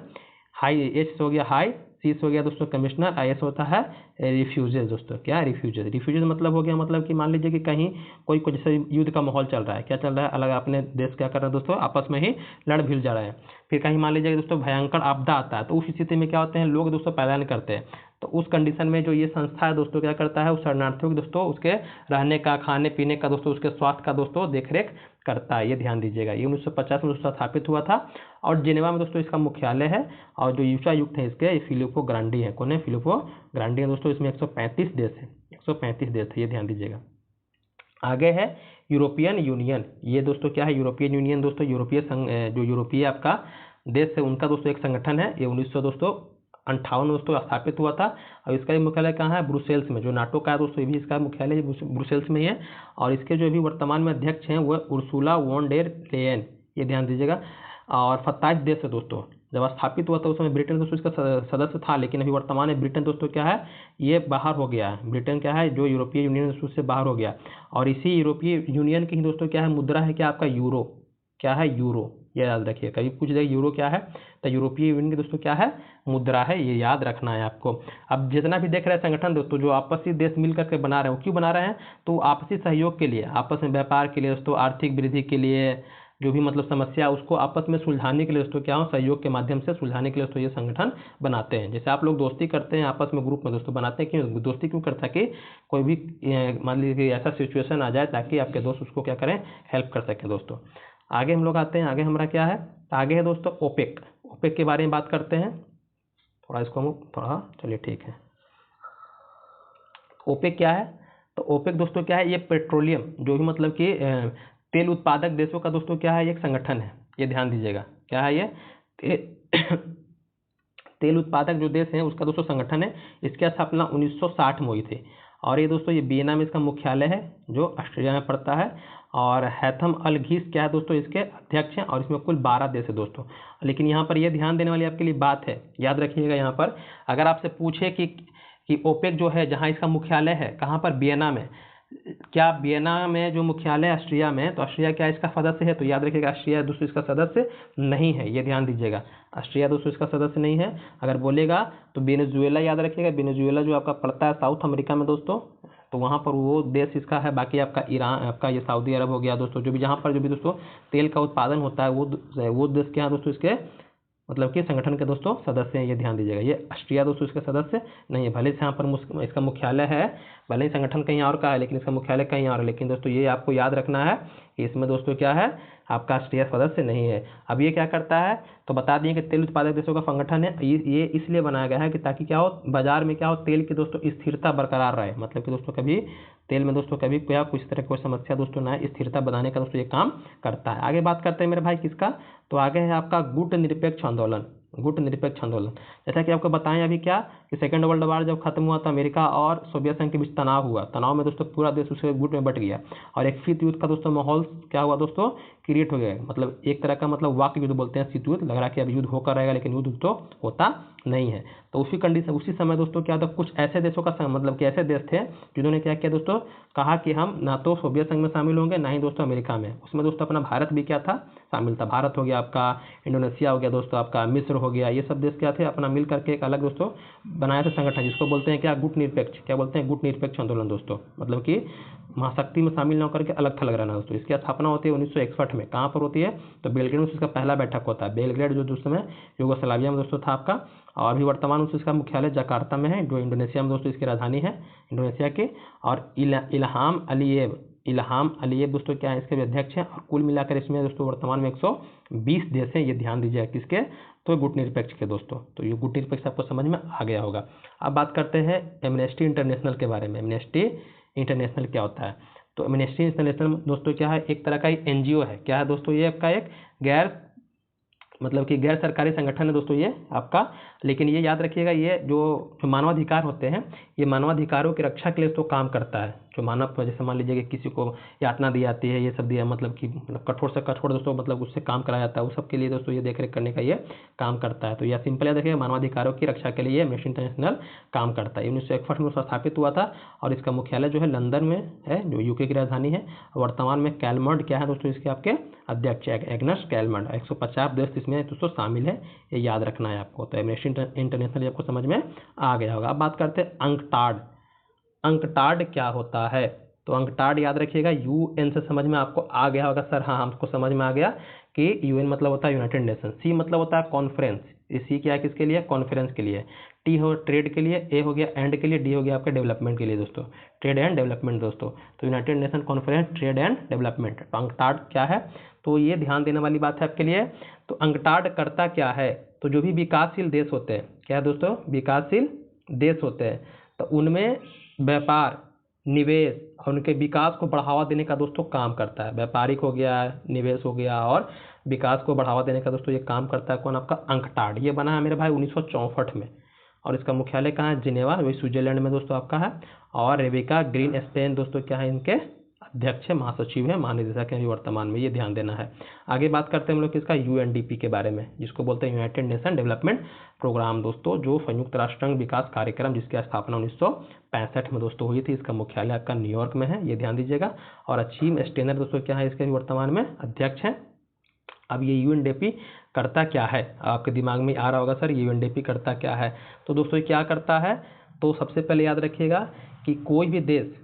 A: हाई, एच हो गया हाई, सी हो गया दोस्तों कमिश्नर, IS होता है रिफ्यूजेज दोस्तों, क्या रिफ्यूजेज मतलब हो गया, मतलब कि मान लीजिए कि कहीं कोई जैसे युद्ध का माहौल चल रहा है, क्या चल रहा है, अलग अपने देश क्या कर रहे हैं दोस्तों, आपस में ही लड़ भिड़ जा रहे हैं। फिर कहीं मान लीजिए दोस्तों भयंकर आपदा आता है, तो उस स्थिति में क्या होते हैं, लोग दोस्तों पलायन करते हैं। तो उस कंडीशन में जो ये संस्था है दोस्तों क्या करता है, उस शरणार्थियों के दोस्तों उसके रहने का, खाने पीने का दोस्तों, उसके स्वास्थ्य का दोस्तों देखरेख करता है, ये ध्यान दीजिएगा। ये 1950 में दोस्तों स्थापित हुआ था और जिनेवा में दोस्तों इसका मुख्यालय है। और जो उच्चायुक्त है इसके फिलिपो ग्रांडी है। कौन है, फिलिपो ग्रांडी है दोस्तों। इसमें 135 देश है, 135 देश है, ये ध्यान दीजिएगा। आगे है यूरोपियन यूनियन। ये दोस्तों क्या है, यूरोपियन यूनियन दोस्तों यूरोपीय संघ, जो यूरोपीय आपका देश है उनका दोस्तों एक संगठन है। ये 1958 में दोस्तों स्थापित हुआ था। और इसका भी मुख्यालय कहाँ है, ब्रुसेल्स में। जो नाटो का है दोस्तों, ये भी इसका मुख्यालय ब्रुसेल्स में ही है। और इसके जो भी वर्तमान में अध्यक्ष हैं वो उर्सुला वॉन डेर लेयन, ये ध्यान दीजिएगा। और 27 देश है दोस्तों। जब स्थापित हुआ था उस समय ब्रिटेन दोस्तों इसका सदस्य था, लेकिन अभी वर्तमान में ब्रिटेन दोस्तों क्या है, ये बाहर हो गया है। ब्रिटेन क्या है, जो यूरोपीय यूनियन से बाहर हो गया। और इसी यूरोपीय यूनियन की ही दोस्तों क्या है, मुद्रा है क्या आपका, यूरो। क्या है, यूरो, ये याद रखिए। कभी पूछ देगा यूरो क्या है, तो यूरोपीय यूनियन की दोस्तों क्या है, मुद्रा है, ये याद रखना है आपको। अब जितना भी देख रहे हैं संगठन दोस्तों, जो आपसी देश मिल करके बना रहे हैं, क्यों बना रहे हैं, तो आपसी सहयोग के लिए, आपस में व्यापार के लिए दोस्तों, आर्थिक वृद्धि के लिए, जो भी मतलब समस्या उसको आपस में सुलझाने के लिए दोस्तों क्या हो, सहयोग के माध्यम से सुलझाने के लिए दोस्तों ये संगठन बनाते हैं। जैसे आप लोग दोस्ती करते हैं आपस में, ग्रुप में दोस्तों बनाते हैं, क्यों दोस्ती क्यों करता है, कि कोई भी मान लीजिए ऐसा सिचुएशन आ जाए ताकि आपके दोस्त उसको क्या करें, हेल्प कर सकें दोस्तों। आगे हम लोग आते हैं, आगे हमारा क्या है, आगे है दोस्तों ओपेक। ओपेक के बारे में बात करते हैं थोड़ा, इसको हम थोड़ा, चलिए ठीक है। ओपेक क्या है, तो ओपेक दोस्तों क्या है, ये पेट्रोलियम जो भी मतलब कि तेल उत्पादक देशों का दोस्तों क्या है, एक संगठन है, ये ध्यान दीजिएगा। क्या है ये, तेल उत्पादक जो देश हैं उसका दोस्तों संगठन है। इसकी स्थापना 1960 में हुई थी। और ये दोस्तों ये वियना में इसका मुख्यालय है जो ऑस्ट्रिया में पड़ता है। और हैथम अल घीस क्या है दोस्तों, इसके अध्यक्ष हैं और इसमें कुल 12 देश है दोस्तों। लेकिन यहाँ पर ये ध्यान देने वाली आपके लिए बात है, याद रखिएगा यहाँ पर अगर आपसे पूछे कि ओपेक जो है जहाँ इसका मुख्यालय है कहाँ पर, वियना में, क्या वियना में जो मुख्यालय ऑस्ट्रिया में, तो ऑस्ट्रिया क्या इसका सदस्य है, तो याद रखिएगा ऑस्ट्रिया दोस्तों इसका सदस्य नहीं है, ये ध्यान दीजिएगा, ऑस्ट्रिया दोस्तों इसका सदस्य नहीं है। अगर बोलेगा तो वेनेजुएला याद रखिएगा, वेनेजुएला जो आपका पड़ता है साउथ अमेरिका में दोस्तों, तो वहाँ पर वो देश इसका है। बाकी आपका ईरान, आपका ये सऊदी अरब हो गया दोस्तों, जो भी जहाँ पर जो भी दोस्तों तेल का उत्पादन होता है वो देश के यहाँ दोस्तों इसके मतलब कि संगठन के दोस्तों सदस्य हैं, ये ध्यान दीजिएगा। ये ऑस्ट्रिया दोस्तों इसका सदस्य नहीं है, भले से यहाँ पर इसका मुख्यालय है, भले ही संगठन कहीं और का है लेकिन इसका मुख्यालय कहीं और है। लेकिन दोस्तों ये आपको याद रखना है कि इसमें दोस्तों क्या है, आपका ऑस्ट्रिया सदस्य नहीं है। अब ये क्या करता है, तो बता दिए कि तेल उत्पादक देशों का संगठन है। ये इसलिए बनाया गया है कि ताकि क्या हो, बाजार में क्या हो, तेल की दोस्तों स्थिरता बरकरार रहे, मतलब कि दोस्तों कभी तेल में दोस्तों कभी क्या कुछ तरह की कोई समस्या दोस्तों ना, स्थिरता बनाने का दोस्तों ये काम करता है। आगे बात करते हैं मेरे भाई किसका, तो आगे है आपका गुटनिरपेक्ष आंदोलन। गुटनिरपेक्ष आंदोलन, जैसा कि आपको बताएं अभी क्या कि सेकेंड वर्ल्ड वॉर जब खत्म हुआ तो अमेरिका और सोवियत संघ के बीच तनाव हुआ, तनाव में दोस्तों पूरा देश उसके गुट में बट गया और एक शीत युद्ध का दोस्तों माहौल क्या हुआ दोस्तों, क्रिएट हो गया। मतलब एक तरह का मतलब वाक युद्ध बोलते हैं शीत युद्ध, लग रहा है कि अब युद्ध होकर रहेगा लेकिन युद्ध तो होता नहीं है। तो उसी कंडीशन उसी समय दोस्तों क्या था, कुछ ऐसे देशों का मतलब कि ऐसे देश थे जिन्होंने क्या किया दोस्तों, कहा कि हम ना तो सोवियत संघ में शामिल होंगे ना ही दोस्तों अमेरिका में। उसमें दोस्तों अपना भारत भी क्या था, शामिल था। भारत हो गया आपका, इंडोनेशिया हो गया दोस्तों आपका, मिस्र हो गया, ये सब देश क्या थे अपना मिल करके एक अलग दोस्तों बनाया था संगठन, जिसको बोलते हैं क्या, गुटनिरपेक्ष, क्या बोलते हैं, गुटनिरपेक्ष आंदोलन दोस्तों। मतलब कि महाशक्ति में शामिल न होकर के अलग थलग रहना दोस्तों। इसकी स्थापना होती है 1961 में, कहाँ पर होती है, तो बेलग्रेड में इसका पहला बैठक होता है। बेलग्रेड जो दोस्तों में यूगोस्लाविया में दोस्तों था आपका, और अभी वर्तमान में इसका मुख्यालय जकार्ता में है, जो इंडोनेशिया में दोस्तों इसकी राजधानी है इंडोनेशिया की। और इल्हाम अलीयेव दोस्तों क्या है, इसके भी अध्यक्ष हैं। और कुल मिलाकर इसमें दोस्तों वर्तमान में 120 देश हैं, ये ध्यान दीजिएगा किसके, तो गुटनिरपेक्ष के दोस्तों। तो ये गुटनिरपेक्ष आपको समझ में आ गया होगा। अब बात करते हैं एमनेस्टी इंटरनेशनल के बारे में। एमनेस्टी इंटरनेशनल क्या होता है, तो एमनेस्टी इंटरनेशनल दोस्तों क्या है, एक तरह का एनजीओ है। क्या है दोस्तों, ये आपका एक गैर सरकारी संगठन है दोस्तों ये आपका। लेकिन ये याद रखिएगा, ये जो मानवाधिकार होते हैं, ये मानवाधिकारों की रक्षा के लिए तो काम करता है। जो मानव, जैसे मान लीजिए कि किसी को यातना दी जाती है, ये सब दिया मतलब कि कठोर से कठोर दोस्तों मतलब उससे काम कराया जाता है, उस सब के लिए दोस्तों ये देखरेख करने का ये काम करता है। तो यह सिंपल याद रखिएगा, मानवाधिकारों की रक्षा के लिए एमनेस्टी इंटरनेशनल काम करता है। 1961 में स्थापित हुआ था और इसका मुख्यालय जो है लंदन में है, जो यूके की राजधानी है। वर्तमान में कैलमर्ड क्या है दोस्तों, इसके आपके अध्यक्ष एग्नस कैलमर्ड। 150 देश इसमें दोस्तों शामिल है, ये याद रखना है आपको। तो एमनेस्टी इंटरनेशनल आपको समझ में आ गया होगा। अब बात करते हैं अंकटाड। अंकटाड क्या होता है, तो अंकटाड याद रखिएगा, यूएन से समझ में आपको आ गया होगा सर, हाँ हमको समझ में आ गया कि यूएन मतलब होता है यूनाइटेड नेशन, सी मतलब होता है कॉन्फ्रेंस, सी क्या है किसके लिए, कॉन्फ्रेंस के लिए, टी हो ट्रेड के लिए, ए हो गया एंड के लिए, डी हो गया आपके डेवलपमेंट के लिए दोस्तों, ट्रेड एंड डेवलपमेंट दोस्तों। तो United nation conference trade and development. तो अंकटाड क्या है, तो ये ध्यान देने वाली बात है आपके लिए। तो अंकटाड करता क्या है, तो जो भी विकासशील देश होते हैं, क्या है दोस्तों, विकासशील देश होते हैं, तो उनमें व्यापार, निवेश और उनके विकास को बढ़ावा देने का दोस्तों काम करता है। व्यापारिक हो गया, निवेश हो गया और विकास को बढ़ावा देने का दोस्तों ये काम करता है कौन, आपका अंकटाड। ये बना है मेरे भाई 1964 में और इसका मुख्यालय कहाँ है, जिनेवा, वही स्विट्जरलैंड में दोस्तों आपका है। और रेबेका ग्रीनस्पैन दोस्तों क्या है, इनके अध्यक्ष है, महासचिव है, महानिदेशक है वर्तमान में, ये ध्यान देना है। आगे बात करते हैं हम लोग किसका, यूएनडीपी के बारे में, जिसको बोलते हैं यूनाइटेड नेशन डेवलपमेंट प्रोग्राम दोस्तों, जो संयुक्त राष्ट्र संघ विकास कार्यक्रम, जिसकी स्थापना 1965 में दोस्तों हुई थी। इसका मुख्यालय आपका न्यूयॉर्क में है, ये ध्यान दीजिएगा। और अचीम स्टेनर दोस्तों क्या है, इसके वर्तमान में अध्यक्ष हैं। अब ये यूएनडीपी करता क्या है, आपके दिमाग में आ रहा होगा सर यूएनडीपी करता क्या है। तो दोस्तों क्या करता है, तो सबसे पहले याद रखिएगा कि कोई भी देश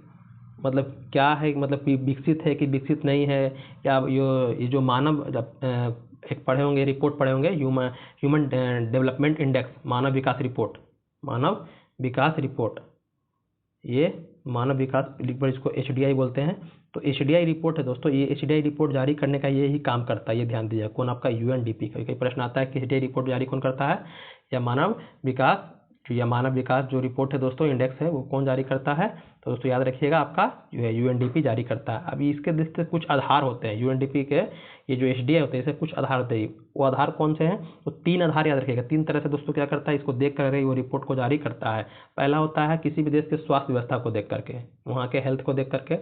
A: मतलब क्या है, मतलब विकसित है कि विकसित नहीं है, या ये जो मानव एक पढ़े होंगे, रिपोर्ट पढ़े होंगे, ह्यूमन डेवलपमेंट इंडेक्स, मानव विकास रिपोर्ट, मानव विकास रिपोर्ट, ये मानव विकास रिपोर्ट, इसको HDI बोलते हैं। तो HDI रिपोर्ट है दोस्तों, ये HDI रिपोर्ट जारी करने का ये ही काम करता है, ये ध्यान दीजिए। कौन, आपका यूएनडीपी। कई प्रश्न आता है कि HDI रिपोर्ट जारी कौन करता है, या मानव विकास जो रिपोर्ट है दोस्तों, इंडेक्स है, वो कौन जारी करता है, तो दोस्तों याद रखिएगा आपका यूएनडीपी जारी करता है। अभी इसके कुछ आधार होते हैं यूएनडीपी के, ये जो HDI होते हैं इससे कुछ आधार होते हैं। वो आधार कौन से हैं? तो 3 आधार याद रखिएगा। 3 तरह से दोस्तों क्या करता है, इसको देख कर वो रिपोर्ट को जारी करता है। पहला होता है किसी भी देश के स्वास्थ्य व्यवस्था को देख करके, वहाँ के हेल्थ को देख करके।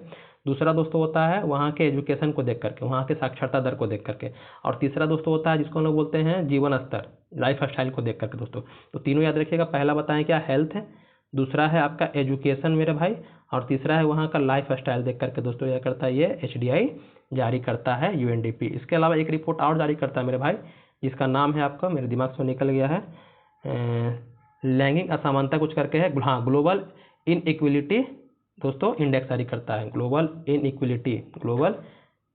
A: दूसरा दोस्तों होता है वहाँ के एजुकेशन को देख करके, वहाँ के साक्षरता दर को देख करके। और तीसरा दोस्तों होता है जिसको हम लोग बोलते हैं जीवन स्तर, लाइफ स्टाइल को देख करके दोस्तों। तो तीनों याद रखिएगा। पहला बताएं क्या, हेल्थ है, दूसरा है आपका एजुकेशन मेरे भाई, और तीसरा है वहाँ का लाइफ स्टाइल देख करके दोस्तों क्या करता है, ये HDI जारी करता है UNDP। इसके अलावा एक रिपोर्ट और जारी करता है मेरे भाई, जिसका नाम है आपका, मेरे दिमाग से निकल गया है, लैंगिक असमानता कुछ करके है, हाँ, ग्लोबल इनइक्वलिटी दोस्तों इंडेक्स जारी करता है। ग्लोबल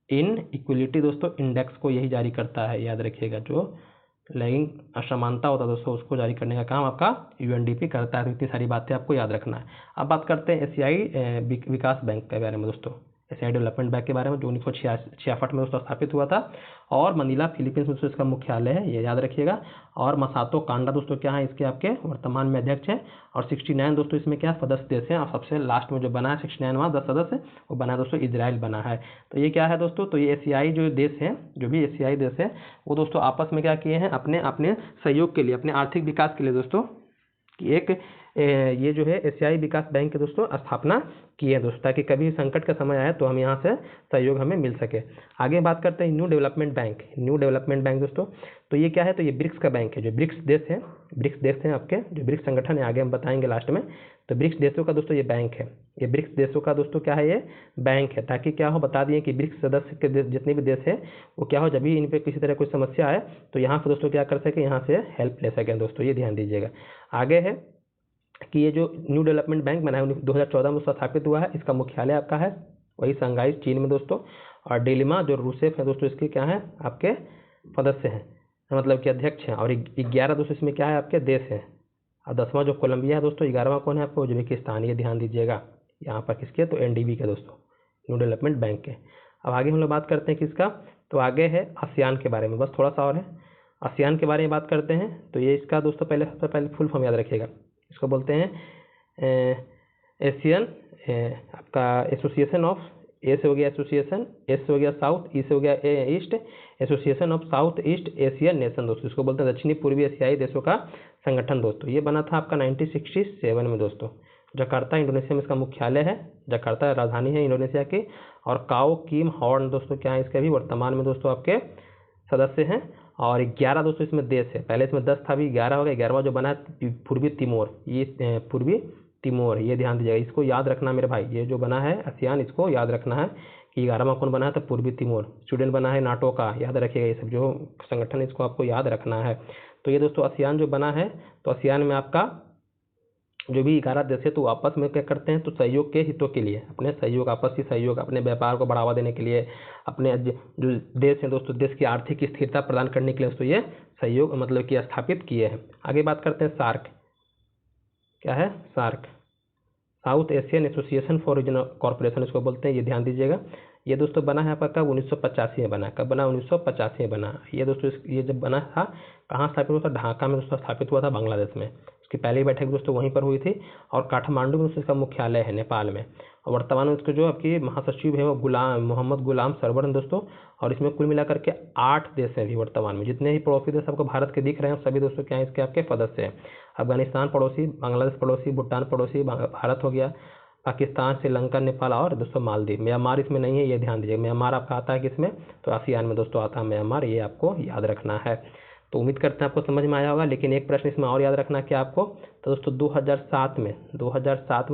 A: इनइक्वलिटी दोस्तों इंडेक्स को यही जारी करता है, याद रखिएगा। जो लैंगिक असमानता होता है दोस्तों, उसको जारी करने का काम आपका UNDP करता है। तो इतनी सारी बातें आपको याद रखना है। अब बात करते हैं एशियाई विकास बैंक के बारे में दोस्तों, एशियाई डेवलपमेंट बैंक के बारे में, जो 1966 में दोस्तों स्थापित हुआ था, और मनीला फिलीपींस में इसका मुख्यालय है, ये याद रखिएगा। और मसातो कांडा दोस्तों क्या है इसके आपके वर्तमान में अध्यक्ष हैं। और 69 दोस्तों इसमें क्या सदस्य देश हैं, और सबसे लास्ट में जो बना है 69वां सदस्य वो बना है दोस्तों इजराइल बना है। तो ये क्या है दोस्तों, तो ये एशियाई जो देश हैं, जो भी एशियाई देश है, वो दोस्तों आपस में क्या किए हैं, अपने अपने सहयोग के लिए, अपने आर्थिक विकास के लिए दोस्तों एक ये जो है एशियाई विकास बैंक के दोस्तों स्थापना की है दोस्तों, ताकि कभी संकट का समय आए तो हम यहाँ से सहयोग हमें मिल सके। आगे बात करते हैं न्यू डेवलपमेंट बैंक दोस्तों। तो ये क्या है, तो ये ब्रिक्स का बैंक है, जो ब्रिक्स देश हैं आपके, जो ब्रिक्स संगठन है, आगे हम बताएंगे लास्ट में। तो ब्रिक्स देशों का दोस्तों ये बैंक है, ये ब्रिक्स देशों का दोस्तों क्या है, ये बैंक है, ताकि क्या हो, बता दिए कि ब्रिक्स सदस्य के जितने भी देश है वो क्या हो, जब भी इन पर किसी तरह कोई समस्या आए तो यहाँ पर दोस्तों क्या कर सके, यहाँ से हेल्प ले सकें दोस्तों, ये ध्यान दीजिएगा। आगे है कि ये जो न्यू डेवलपमेंट बैंक बना है 2014 में स्थापित हुआ है, इसका मुख्यालय आपका है वही शंघाई चीन में दोस्तों। और डिलिमा जो रूसेफ है दोस्तों, इसके क्या है आपके सदस्य हैं, मतलब कि अध्यक्ष हैं। और 11 दोस्तों इसमें क्या है आपके देश हैं। और 10वां जो कोलंबिया है दोस्तों, 11वां कौन है आपको, उज्बेकिस्तान, ये ध्यान दीजिएगा यहाँ पर किसके, तो NDB के दोस्तों, न्यू डेवलपमेंट बैंक के। अब आगे हम लोग बात करते हैं किसका, तो आगे है आसियान के बारे में, बस थोड़ा सा और है आसियान के बारे में बात करते हैं। तो ये इसका दोस्तों सबसे पहले फुल फॉर्म याद रखिएगा, इसको बोलते हैं एशियन आपका एसोसिएशन ऑफ, ए से हो गया एसोसिएशन, एस से हो गया साउथ, ई से हो गया east, association of south east Asian nation दोस्तों, इसको बोलते हैं दक्षिणी पूर्वी एशियाई देशों का संगठन दोस्तों। ये बना था आपका 1967 में दोस्तों, जकार्ता इंडोनेशिया में इसका मुख्यालय है, जकार्ता राजधानी है इंडोनेशिया की। और काओ किम हॉर्न दोस्तों क्या है इसके भी वर्तमान में दोस्तों आपके सदस्य हैं। और 11 दोस्तों इसमें देश है, पहले इसमें 10 था, अभी 11 हो गया। 11वां जो बना है पूर्वी तिमोर, ये पूर्वी तिमोर, ये ध्यान दीजिएगा, इसको याद रखना मेरे भाई, ये जो बना है आसियान, इसको याद रखना है कि 11वां कौन बना है, तो पूर्वी तिमोर। स्वीडन बना है नाटो का, याद रखिएगा, ये सब जो संगठन है इसको आपको याद रखना है। तो ये दोस्तों आसियान जो बना है, तो आसियान में आपका जो भी 11 देश है तो आपस में क्या करते हैं, तो सहयोग के हितों के लिए, अपने सहयोग, आपसी सहयोग, अपने व्यापार को बढ़ावा देने के लिए, अपने जो देश हैं दोस्तों, देश की आर्थिक स्थिरता प्रदान करने के लिए दोस्तों ये सहयोग मतलब कि स्थापित किए हैं। आगे बात करते हैं सार्क, क्या है SAARC, South Asian association for regional corporation इसको बोलते हैं, ये ध्यान दीजिएगा। ये दोस्तों बना है आपका कब, 1985 में बना, कब बना, 1985 में बना। ये दोस्तों ये जब बना था कहाँ स्थापित हुआ था, ढाका में दोस्तों स्थापित हुआ था, बांग्लादेश में। इसकी पहली बैठक दोस्तों वहीं पर हुई थी। और काठमांडू में इसका मुख्यालय है, नेपाल में। और वर्तमान में इसके जो आपकी महासचिव है वो मोहम्मद गुलाम सरवर हैं दोस्तों। और इसमें कुल मिलाकर के 8 देश हैं अभी वर्तमान में, जितने भी पड़ोसी देश आपको भारत के दिख रहे हैं सभी दोस्तों क्या है इसके आपके सदस्य हैं। अफगानिस्तान पड़ोसी, बांग्लादेश पड़ोसी, भूटान पड़ोसी, भारत हो गया, पाकिस्तान, श्रीलंका, नेपाल और दोस्तों मालदीव। म्यांमार इसमें नहीं है, ये ध्यान दीजिए। म्यांमार आपका आता है किसमें, तो आसियान में दोस्तों आता है म्यांमार, ये आपको याद रखना है। तो उम्मीद करते हैं आपको समझ में आया होगा। लेकिन एक प्रश्न इसमें और याद रखना क्या आपको, तो दोस्तों 2007 में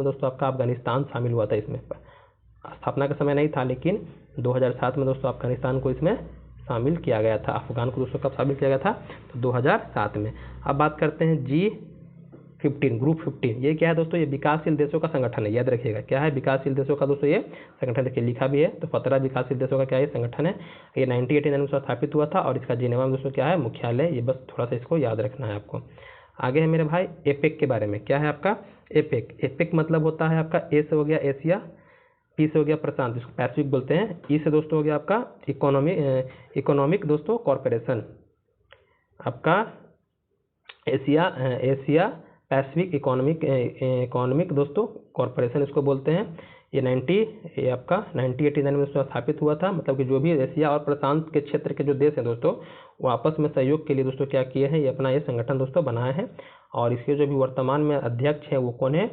A: दोस्तों आपका अफगानिस्तान शामिल हुआ था। इसमें स्थापना का समय नहीं था, लेकिन 2007 में दोस्तों अफगानिस्तान को इसमें शामिल किया गया था। अफगान को दोस्तों कब शामिल किया गया था, तो 2007 में। अब बात करते हैं G15, ग्रुप 15। ये क्या है दोस्तों, ये विकासशील देशों का संगठन है, याद रखिएगा क्या है, विकासशील देशों का दोस्तों ये संगठन, देखिए लिखा भी है। तो 17 विकासशील देशों का क्या है संगठन है। ये 1989 में स्थापित हुआ था और इसका जिनेवा में दोस्तों क्या है मुख्यालय, ये बस थोड़ा सा इसको याद रखना है आपको। आगे है मेरे भाई एपेक के बारे में, क्या है आपका एपेक मतलब होता है आपका ए से हो गया एशिया, पी से हो गया प्रशांत, जिसको पैसिफिक बोलते हैं, ई से दोस्तों हो गया आपका इकोनॉमिक दोस्तों कॉर्पोरेशन, आपका एशिया पैसिफिक इकोनॉमिक दोस्तों कॉरपोरेशन इसको बोलते हैं। ये आपका 1989 में दोस्तों स्थापित हुआ था। मतलब कि जो भी एशिया और प्रशांत के क्षेत्र के जो देश हैं दोस्तों वो आपस में सहयोग के लिए दोस्तों क्या किए हैं, ये अपना ये संगठन दोस्तों बनाए हैं। और इसके जो भी वर्तमान में अध्यक्ष हैं वो कौन है,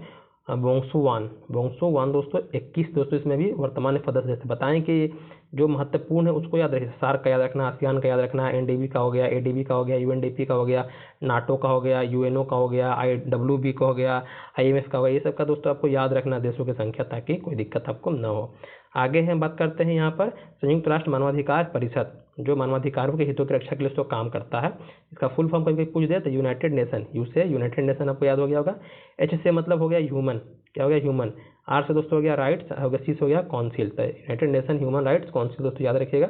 A: बोंगसुवान दोस्तों 21 दोस्तों इसमें भी वर्तमान सदस्य थे। बताएं कि जो महत्वपूर्ण है उसको याद रखिए, सार्क का याद रखना, आसियान का याद रखना, एनडीबी का हो गया, एडीबी का हो गया, यूएनडीपी का हो गया, नाटो का हो गया, यूएनओ का हो गया, IWB का हो गया, IMF का हो गया। ये सब का दोस्तों आपको याद रखना देशों की संख्या, ताकि कोई दिक्कत आपको न हो। आगे हम बात करते हैं यहाँ पर संयुक्त राष्ट्र मानवाधिकार परिषद, जो मानवाधिकारों के हितों की रक्षा के लिए तो काम करता है। इसका फुल फॉर्म कभी पूछ दे तो यूनाइटेड नेशन, यू से यूनाइटेड नेशन आपको याद हो गया होगा। H से मतलब हो गया ह्यूमन, क्या हो गया ह्यूमन। R से दोस्तों हो गया राइट्स, हो गया C से हो गया काउंसिल। तो United nation human rights council दोस्तों याद रखिएगा।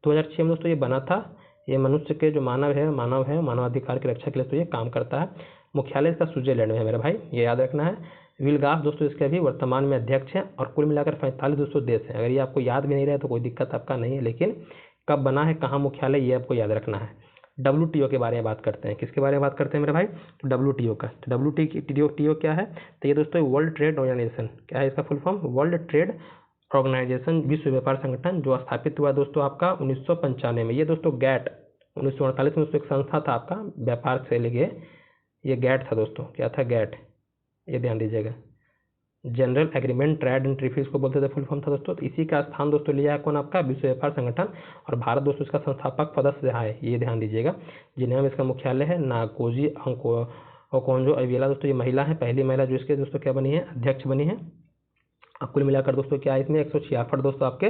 A: 2006 में दोस्तों ये बना था। ये मनुष्य के जो मानवाधिकार की रक्षा के लिए तो ये काम करता है। मुख्यालय इसका स्विट्जरलैंड में है मेरे भाई, ये याद रखना है। विलगास दोस्तों इसके भी वर्तमान में अध्यक्ष हैं। और कुल मिलाकर 45 दोस्तों देश हैं। अगर ये आपको याद भी नहीं रहे तो कोई दिक्कत आपका नहीं है, लेकिन कब बना है, कहाँ मुख्यालय, ये आपको याद रखना है। WTO के बारे में बात करते हैं। किसके बारे में बात करते हैं मेरे भाई, तो WTO का। तो WTO क्या है, तो ये दोस्तों वर्ल्ड ट्रेड ऑर्गेनाइजेशन, क्या है इसका full form, World Trade Organisation, विश्व व्यापार संगठन, जो स्थापित हुआ दोस्तों आपका 1995 में। ये दोस्तों गैट 1948 में दोस्तों एक संस्था था आपका व्यापार से लेके, ये गैट था दोस्तों, क्या था गैट, ये ध्यान दीजिएगा। General agreement trade and treaty को बोलते थे, फुल फॉर्म था दोस्तों। तो इसी का स्थान दोस्तों लिया है कौन, आपका विश्व व्यापार संगठन। और भारत दोस्तों इसका संस्थापक सदस्य है, ये ध्यान दीजिएगा। जिन्हें में इसका मुख्यालय है नागोजी ओकोंजो अविला दोस्तों, ये महिला है, पहली महिला जो इसके दोस्तों क्या बनी है, अध्यक्ष बनी है। अब कुल मिलाकर दोस्तों क्या है इसमें 166 दोस्तों आपके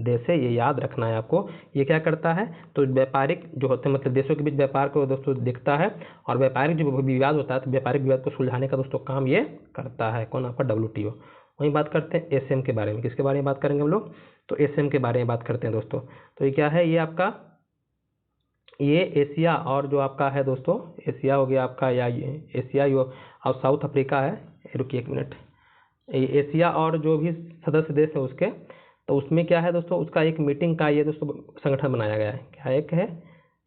A: देश है, ये याद रखना है आपको। ये क्या करता है, तो व्यापारिक जो होते हैं मतलब देशों के बीच व्यापार को दोस्तों देखता है। और व्यापारिक जो विवाद होता है तो व्यापारिक विवाद को सुलझाने का दोस्तों काम ये करता है कौन, आपका WTO। वहीं बात करते हैं SM के बारे में। किसके बारे में बात करेंगे हम लोग, तो SM के बारे में बात करते हैं दोस्तों। तो ये क्या है, ये आपका ये एशिया और जो आपका है दोस्तों, एशिया हो गया आपका, या एशिया और साउथ अफ्रीका है, रुकिए एक मिनट, एशिया और जो भी सदस्य देश है उसके, तो उसमें क्या है दोस्तों, उसका एक मीटिंग का ये दोस्तों संगठन बनाया गया है। क्या एक है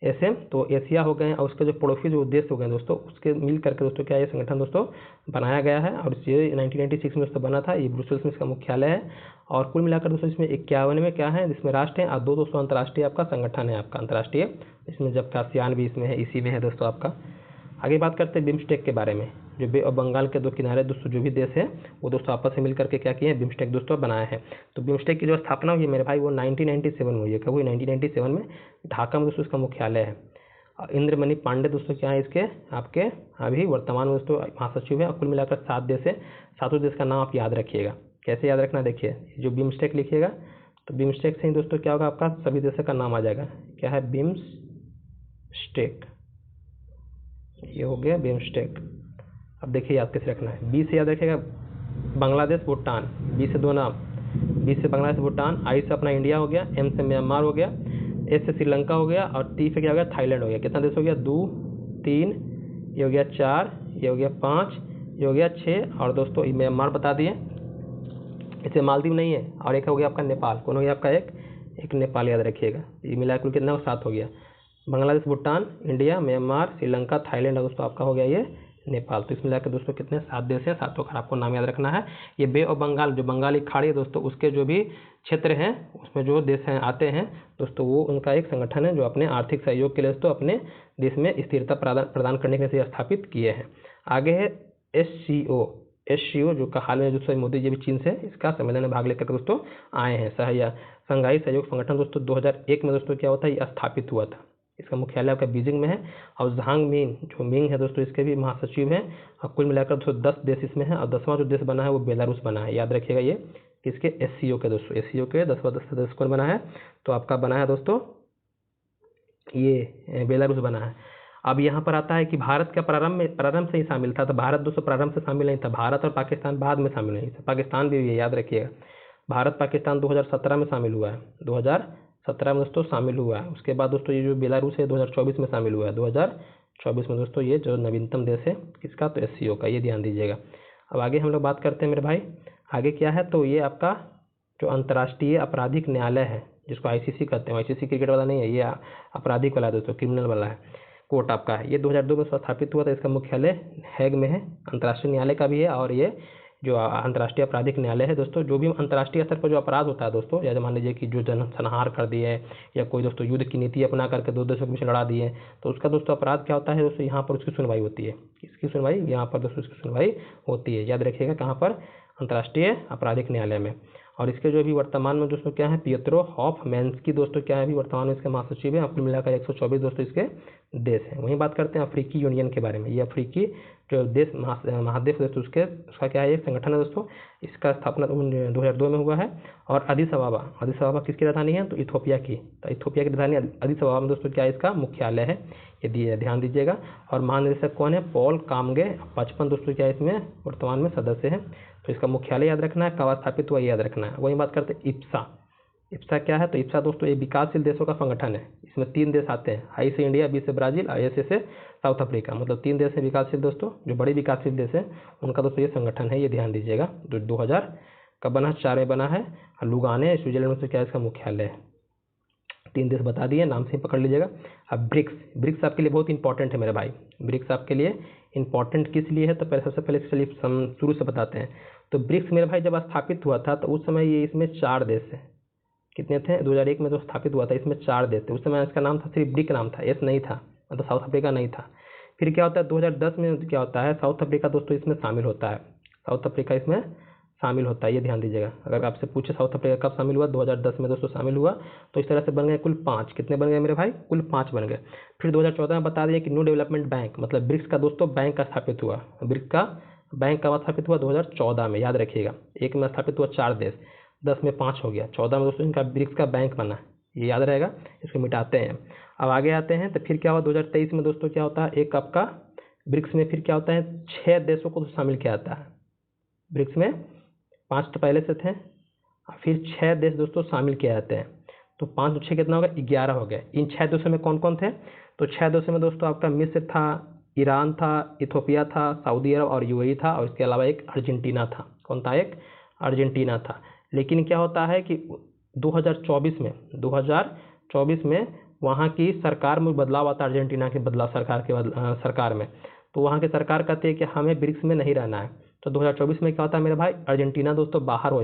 A: SM, तो एशिया हो गए और उसके जो पड़ोसी जो देश हो गए दोस्तों, उसके मिल करके दोस्तों क्या ये संगठन दोस्तों बनाया गया है। और ये 1996 में दोस्तों बना था। ये ब्रुसेल्स में इसका मुख्यालय है। और कुल मिलाकर दोस्तों इसमें 51 में क्या है, जिसमें राष्ट्र है और 2 दोस्तों अंतर्राष्ट्रीय आपका संगठन है आपका अंतर्राष्ट्रीय, इसमें जबकि ASEAN भी इसमें है, इसी में है दोस्तों आपका। आगे बात करते हैं बिम्स्टेक के बारे में। जो बे और बंगाल के 2 किनारे दोस्तों जो भी देश है वो दोस्तों आपस में मिलकर के क्या किए हैं, बिम्स्टेक दोस्तों बनाया है। तो बिम्स्टेक की जो स्थापना हुई है मेरे भाई वो 1997 में हुई है। कब हुई, 1997 में ढाका में दोस्तों इसका मुख्यालय है। और इंद्रमणि पांडे दोस्तों क्या है इसके आपके अभी वर्तमान में दोस्तों महासचिव है। और कुल मिलाकर 7 देश है। 7 देश का नाम आप याद रखिएगा। कैसे याद रखना, देखिए जो बिम्स्टेक लिखिएगा तो बिम्स्टेक से ही दोस्तों क्या होगा, आपका सभी देशों का नाम आ जाएगा। क्या है, बिम्स्टेक, ये हो गया बिम्स्टेक। अब देखिए याद कैसे रखना है। B से याद रखिएगा बांग्लादेश भूटान, B से 2 नाम, B से बांग्लादेश भूटान, I से अपना इंडिया हो गया, M से म्यांमार हो गया, S से श्रीलंका हो गया और T से क्या हो गया, थाईलैंड हो गया। कितना देश हो गया, 2 3, ये हो गया 4, ये हो गया 5, ये हो गया 6। और दोस्तों म्यांमार बता दिए, इसे मालदीव नहीं है। और एक हो गया आपका नेपाल, कौन हो गया आपका, एक नेपाल याद रखिएगा। ये मिलाकर कितना 7 हो गया। Bangladesh Bhutan India Myanmar Sri Lanka Thailand दोस्तों आपका हो गया ये नेपाल। तो इसमें मिलाकर दोस्तों कितने 7 देश हैं, 7 का आपको नाम याद रखना है। ये बे और बंगाल जो बंगाली खाड़ी है दोस्तों उसके जो भी क्षेत्र हैं उसमें जो देश हैं आते हैं दोस्तों, वो उनका एक संगठन है जो अपने आर्थिक सहयोग के लिए दोस्तों अपने देश में स्थिरता प्रदान करने के लिए स्थापित किए हैं। आगे है SCO जो का हाल में दोस्तों मोदी जी भी चीन से इसका सम्मेलन में भाग लेकर दोस्तों आए हैं। संघाई सहयोग संगठन दोस्तों 2001 में दोस्तों क्या होता है, ये स्थापित हुआ था। इसका मुख्यालय आपका बीजिंग में है। और झांग मिंग जो मिंग है दोस्तों इसके भी महासचिव हैं। और कुल मिलाकर दोस्तों 10 देश इसमें है। और 10वां जो देश बना है वो बेलारूस बना है, याद रखिएगा। ये किसके, SCO के दोस्तों, SCO के 10वां सदस्य कौन बना है, तो आपका बना है दोस्तों ये बेलारूस बना है। अब यहाँ पर आता है कि भारत का प्रारंभ से ही शामिल था। तो भारत दोस्तों प्रारंभ से शामिल नहीं था, भारत और पाकिस्तान बाद में शामिल नहीं था। पाकिस्तान भी याद रखिएगा। भारत पाकिस्तान 2017 में शामिल हुआ है, 2017 में दोस्तों शामिल हुआ है। उसके बाद दोस्तों ये जो बेलारूस है 2024 में शामिल हुआ है, 2024 में दोस्तों ये जो नवीनतम देश है किसका, तो SCO का, ये ध्यान दीजिएगा। अब आगे हम लोग बात करते हैं मेरे भाई, आगे क्या है, तो ये आपका जो अंतर्राष्ट्रीय आपराधिक न्यायालय है जिसको ICC कहते हैं। ICC क्रिकेट वाला नहीं है, ये आपराधिक वाला है दोस्तों, क्रिमिनल वाला है। कोर्ट आपका है। ये 2002 में स्थापित हुआ था। इसका मुख्यालय हैग में है, अंतर्राष्ट्रीय न्यायालय का भी है। और ये जो अंतर्राष्ट्रीय आपराधिक न्यायालय है दोस्तों, जो भी अंतर्राष्ट्रीय स्तर पर जो अपराध होता है दोस्तों, या मान लीजिए कि जो जनसंहार कर दिए या कोई दोस्तों युद्ध की नीति अपना करके दो देशों के बीच लड़ा दिए, तो उसका दोस्तों अपराध क्या होता है दोस्तों, यहाँ पर उसकी सुनवाई होती है। इसकी सुनवाई यहाँ पर दोस्तों उसकी सुनवाई होती है, याद रखिएगा कहाँ पर, अंतर्राष्ट्रीय आपराधिक न्यायालय में। और इसके जो अभी वर्तमान में दोस्तों क्या है, पियत्रो हॉफमैन्स्की दोस्तों क्या है अभी वर्तमान में इसके महासचिव है। कुल मिलाकर 124 दोस्तों इसके देश हैं। वहीं बात करते हैं अफ्रीकी यूनियन के बारे में। ये अफ्रीकी जो देश महादेश दोस्तों उसका क्या है, एक संगठन है दोस्तों। इसका स्थापना 2002 में हुआ है। और अदिस अबाबा किसकी राजधानी है, तो इथोपिया की। तो इथोपिया की राजधानी अदिस अबाबा में दोस्तों क्या है, इसका मुख्यालय है, ये ध्यान दीजिएगा। और महानिदेशक कौन है, पॉल कामगे। 55 दोस्तों क्या है इसमें वर्तमान में सदस्य है। तो इसका मुख्यालय याद रखना है, कब स्थापित हुआ याद रखना है। वही बात करते हैं इप्सा क्या है, तो इप्सा दोस्तों ये विकासशील देशों का संगठन है। इसमें 3 देश आते हैं, आई से इंडिया, बी से ब्राजील, आई से साउथ अफ्रीका। मतलब 3 देश है विकासशील दोस्तों, जो बड़े विकासशील देश है उनका दोस्तों ये संगठन है, ये ध्यान दीजिएगा। जो 2000 कब बना, 4 में बना है। लुगाने स्विट्जरलैंड से क्या इसका मुख्यालय है। 3 देश बता दिए, नाम से ही पकड़ लीजिएगा। अब ब्रिक्स आपके लिए बहुत इंपॉर्टेंट है मेरे भाई। ब्रिक्स आपके लिए इंपॉर्टेंट किस लिए है, तो पहले सबसे पहले चलिए शुरू से बताते हैं। तो ब्रिक्स मेरे भाई जब स्थापित हुआ था तो उस समय ये इसमें 4 देश है। कितने थे, 2001 में जो स्थापित हुआ था इसमें 4 देश थे। उस समय इसका नाम था सिर्फ ब्रिक नाम था, एस नहीं था, मतलब साउथ अफ्रीका नहीं था। फिर क्या होता है 2010 में क्या होता है, साउथ अफ्रीका दोस्तों इसमें शामिल होता है। साउथ अफ्रीका इसमें शामिल होता है, ये ध्यान दीजिएगा। अगर आपसे पूछे साउथ अफ्रीका कब शामिल हुआ, 2010 में दोस्तों शामिल हुआ। तो इस तरह से बन गए कुल 5। कितने बन गए मेरे भाई, कुल 5 बन गए। फिर 2014 में बता दिए कि न्यू डेवलपमेंट बैंक, मतलब ब्रिक्स का दोस्तों बैंक का स्थापित हुआ। ब्रिक्स का बैंक कब स्थापित हुआ, 2014 में, याद रखिएगा। 1 में स्थापित हुआ 4 देश, 10 में 5 हो गया, 14 में दोस्तों इनका ब्रिक्स का बैंक बना, ये याद रहेगा। इसको मिटाते हैं। अब आगे आते हैं, तो फिर क्या हुआ 2023 में दोस्तों क्या होता है, एक आपका ब्रिक्स में फिर क्या होता है, 6 देशों को शामिल किया जाता है। ब्रिक्स में 5 तो पहले से थे, फिर 6 देश दोस्तों शामिल किए जाते हैं। तो 5 और 6 कितना होगा, 11 हो गए। इन 6 देशों में कौन कौन थे, तो 6 देशों में दोस्तों आपका मिस्र था, ईरान था, इथोपिया था, सऊदी अरब और यूएई था। और इसके अलावा एक अर्जेंटीना था। कौन था, एक अर्जेंटीना था। लेकिन क्या होता है कि 2024 में वहाँ की सरकार में बदलाव आता है, अर्जेंटीना के बदलाव सरकार में। तो वहाँ की सरकार कहती है कि हमें ब्रिक्स में नहीं रहना है। तो 2024 में क्या होता है मेरे भाई, अर्जेंटीना दोस्तों बाहर हो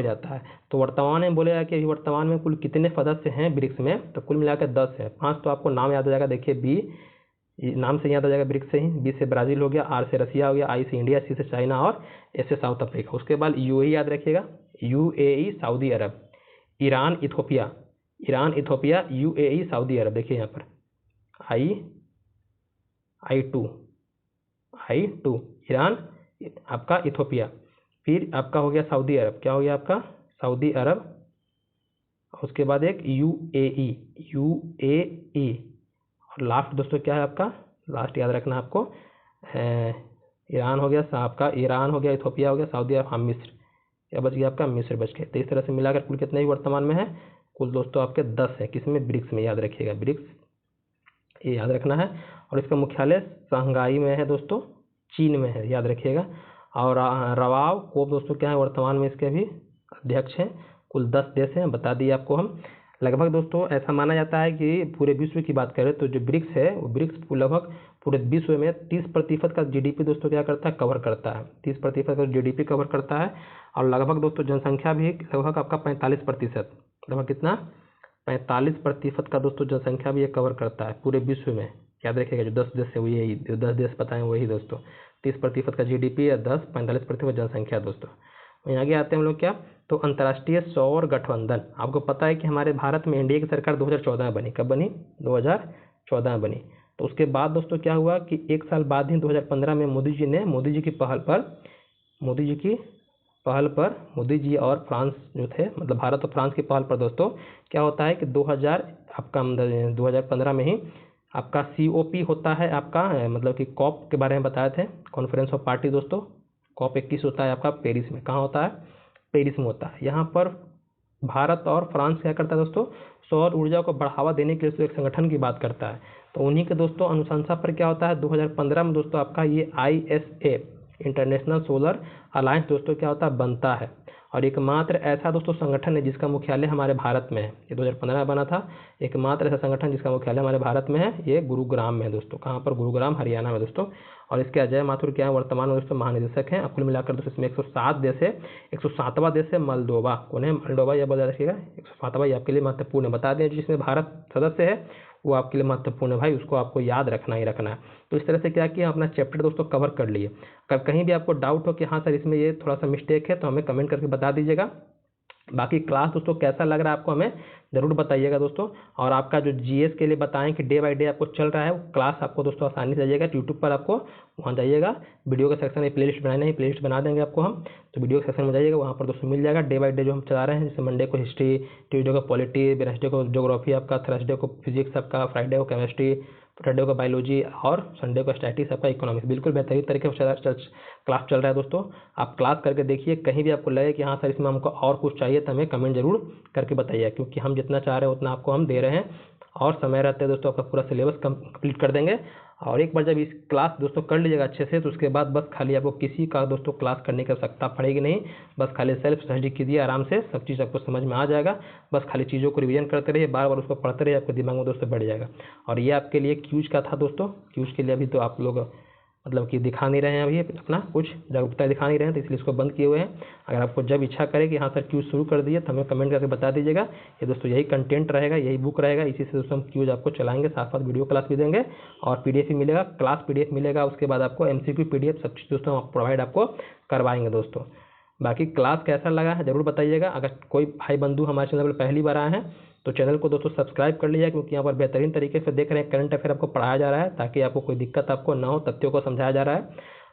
A: जाता है। तो वर्तमान में बोलेगा कि वर्तमान में कुल कितने सदस्य हैं ब्रिक्स में, तो कुल मिलाकर 10 है। 5 तो आपको नाम याद आ जाएगा, देखिए बी नाम से याद आ जाएगा ब्रिक्स से ही। बी से ब्राज़ील हो गया, आर से रसिया हो गया, आई से इंडिया, सी से चाइना और एस से साउथ अफ्रीका। उसके बाद यूएई याद रखिएगा, यूएई सऊदी अरब, ईरान इथोपिया, यूएई सऊदी अरब। देखिए यहाँ पर आई टू ईरान, आपका इथोपिया। फिर आपका हो गया सऊदी अरब, क्या हो गया आपका सऊदी अरब। उसके बाद एक यूएई। और लास्ट दोस्तों क्या है आपका, लास्ट याद रखना आपको, ईरान हो गया आपका, ईरान हो गया, इथोपिया हो गया, सऊदी अरब, हाँ मिस्र, क्या बच गया आपका, मिस्र बच गए। तो इस तरह से मिलाकर कुल कितने ही वर्तमान में है, कुल दोस्तों आपके 10 है। किसमें, ब्रिक्स में, याद रखिएगा ब्रिक्स, ये याद रखना है। और इसका मुख्यालय शंघाई में है दोस्तों, चीन में है, याद रखिएगा। और रवाव कोप दोस्तों क्या है वर्तमान में इसके भी अध्यक्ष हैं। कुल 10 देश हैं, बता दिए आपको हम। लगभग दोस्तों ऐसा माना जाता है कि पूरे विश्व की बात करें तो जो ब्रिक्स है वो ब्रिक्स लगभग पूरे विश्व में 30% का जीडीपी दोस्तों क्या करता है, कवर करता है। 30% का जीडीपी कवर करता है। और लगभग दोस्तों जनसंख्या भी लगभग आपका 45%, लगभग कितना, 45% का दोस्तों जनसंख्या भी ये कवर करता है पूरे विश्व में। याद रखिएगा, जो 10 देश है वही यही, जो 10 देश बताएं वही दोस्तों। 30% का जीडीपी या 45% जनसंख्या दोस्तों। वहीं आगे आते हैं हम लोग क्या, तो अंतर्राष्ट्रीय सौर गठबंधन। आपको पता है कि हमारे भारत में एनडीए की सरकार 2014 में बनी। कब बनी, 2014 में बनी। तो उसके बाद दोस्तों क्या हुआ कि 1 साल बाद ही 2015 में मोदी जी की पहल पर मोदी जी और फ्रांस जो थे, मतलब भारत और फ्रांस की पहल पर दोस्तों क्या होता है कि 2015 में ही आपका COP होता है आपका, मतलब कि कॉप के बारे में बताए थे, कॉन्फ्रेंस ऑफ पार्टी दोस्तों। COP 21 होता है आपका पेरिस में। कहाँ होता है, पेरिस में होता है। यहाँ पर भारत और फ्रांस क्या करता है दोस्तों, सौर ऊर्जा को बढ़ावा देने के लिए एक संगठन की बात करता है। तो उन्हीं के दोस्तों अनुशंसा पर क्या होता है, 2015 में दोस्तों आपका ये ISA इंटरनेशनल सोलर अलायंस दोस्तों क्या होता है, बनता है। और एकमात्र ऐसा दोस्तों संगठन है जिसका मुख्यालय हमारे भारत में है। ये 2015 में बना था। एकमात्र ऐसा संगठन जिसका मुख्यालय हमारे भारत में है, ये गुरुग्राम में है दोस्तों। कहाँ पर? गुरुग्राम, हरियाणा में दोस्तों। और इसके अजय माथुर क्या है? वर्तमान में दोस्तों महानिदेशक हैं। कुल मिलाकर दोस्तों इसमें 107 देश है। 107वां देश है मलदोवा। कौन है? मलदोवा। यह बता रखिएगा, 107वां। ये आपके लिए महत्वपूर्ण है। बता दें जिसमें भारत सदस्य है वो आपके लिए महत्वपूर्ण है भाई, उसको आपको याद रखना ही रखना है। तो इस तरह से क्या किया, अपना चैप्टर दोस्तों कवर कर लिए। अगर कहीं भी आपको डाउट हो कि हाँ सर इसमें ये थोड़ा सा मिस्टेक है तो हमें कमेंट करके बता दीजिएगा। बाकी क्लास दोस्तों कैसा लग रहा है आपको हमें ज़रूर बताइएगा दोस्तों। और आपका जो जीएस के लिए बताएं कि डे बाय डे आपको चल रहा है, वो क्लास आपको दोस्तों आसानी से जाइएगा यूट्यूब पर, आपको वहाँ जाइएगा, वीडियो के सेक्शन में प्लेलिस्ट बनाए नहीं, प्लेलिस्ट बना देंगे आपको हम। तो वीडियो के सेक्शन में जाइएगा, वहाँ पर दोस्तों मिल जाएगा डे बाय डे जो हम चला रहे हैं। जैसे मंडे को हिस्ट्री, ट्यूजडे को पॉलिटी, वेडनेसडे को ज्योग्राफी आपका, थर्सडे को फिजिक्स आपका, फ्राइडे को केमिस्ट्री, सैटरडे को बायोलॉजी और संडे को स्टैटिक्स आपका इकोनॉमिक्स। बिल्कुल बेहतरीन तरीके से क्लास चल रहा है दोस्तों। आप क्लास करके देखिए, कहीं भी आपको लगे कि हाँ सर इसमें हमको और कुछ चाहिए तो हमें कमेंट जरूर करके बताइए, क्योंकि हम जितना चाह रहे हैं उतना आपको हम दे रहे हैं। और समय रहते हैं दोस्तों आपका पूरा सिलेबस कंप्लीट कर देंगे। और एक बार जब इस क्लास दोस्तों कर लीजिएगा अच्छे से, तो उसके बाद बस खाली आपको किसी का दोस्तों क्लास करने की आवश्यकता पड़ेगी नहीं। बस खाली सेल्फ स्टडी कीजिए, आराम से सब चीज़ आपको समझ में आ जाएगा। बस खाली चीज़ों को रिवीजन करते रहिए, बार बार उसको पढ़ते रहिए, आपके दिमाग में दोस्तों बढ़ जाएगा। और ये आपके लिए क्यूज का था दोस्तों। क्यूज के लिए अभी तो आप लोग मतलब कि दिखा नहीं रहे हैं, अभी अपना कुछ जागरूकता दिखा नहीं रहे हैं, तो इसलिए इसको बंद किए हुए हैं। अगर आपको जब इच्छा करे कि हाँ सर क्यूज शुरू कर दिए तो हमें कमेंट करके बता दीजिएगा। ये दोस्तों यही कंटेंट रहेगा, यही बुक रहेगा, इसी से दोस्तों हम क्यूज आपको चलाएंगे, साथ साथ वीडियो क्लास भी देंगे और पीडीएफ भी मिलेगा, क्लास पीडीएफ मिलेगा। उसके बाद आपको एमसीक्यू पीडीएफ सब चीज़ दोस्तों प्रोवाइड आपको करवाएंगे दोस्तों। बाकी क्लास कैसा लगा है ज़रूर बताइएगा। अगर कोई भाई बंधु हमारे चैनल पर पहली बार आए हैं तो चैनल को दोस्तों सब्सक्राइब कर लीजिए, क्योंकि यहाँ पर बेहतरीन तरीके से देख रहे हैं करंट अफेयर आपको पढ़ाया जा रहा है, ताकि आपको कोई दिक्कत आपको ना हो, तथ्यों को समझाया जा रहा है।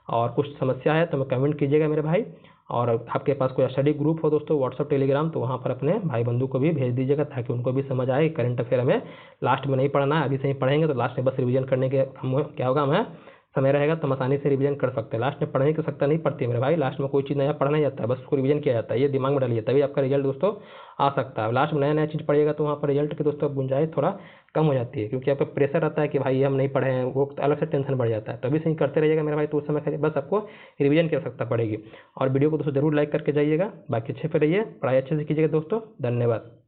A: और कुछ समस्या है तो हमें कमेंट कीजिएगा मेरे भाई। और आपके पास कोई स्टडी ग्रुप हो दोस्तों व्हाट्सअप टेलीग्राम, तो वहाँ पर अपने भाई बंधु को भी भेज दीजिएगा, ताकि उनको भी समझ आए। करंट अफेयर हमें लास्ट में नहीं पढ़ना है, अभी से ही पढ़ेंगे तो लास्ट में बस रिवीजन करने के क्या होगा, हमें समय रहेगा तो हम आसानी से रिवीजन कर सकते हैं। लास्ट में पढ़ने की आवश्यकता नहीं पड़ती है मेरे भाई, लास्ट में कोई चीज़ नया पढ़ना ही जाता है, बस उसको रिवीजन किया जाता है। ये दिमाग में डालिए, तभी आपका रिजल्ट दोस्तों आ सकता है। लास्ट में नया नया चीज़ पढ़िएगा तो वहाँ पर रिजल्ट की दोस्तों गुंजाइश थोड़ा कम हो जाती है, क्योंकि आपका प्रेशर रहता है कि भाई हम नहीं पढ़े हैं, वो अलग से टेंशन बढ़ जाता है। तभी से ही करते रहिएगा मेरे भाई, तो उस समय फिर बस आपको रिवीजन की आवश्यकता पड़ेगी। और वीडियो को दोस्तों जरूर लाइक करके जाइएगा। बाकी अच्छे पे रहिए, पढ़ाई अच्छे से कीजिएगा दोस्तों। धन्यवाद।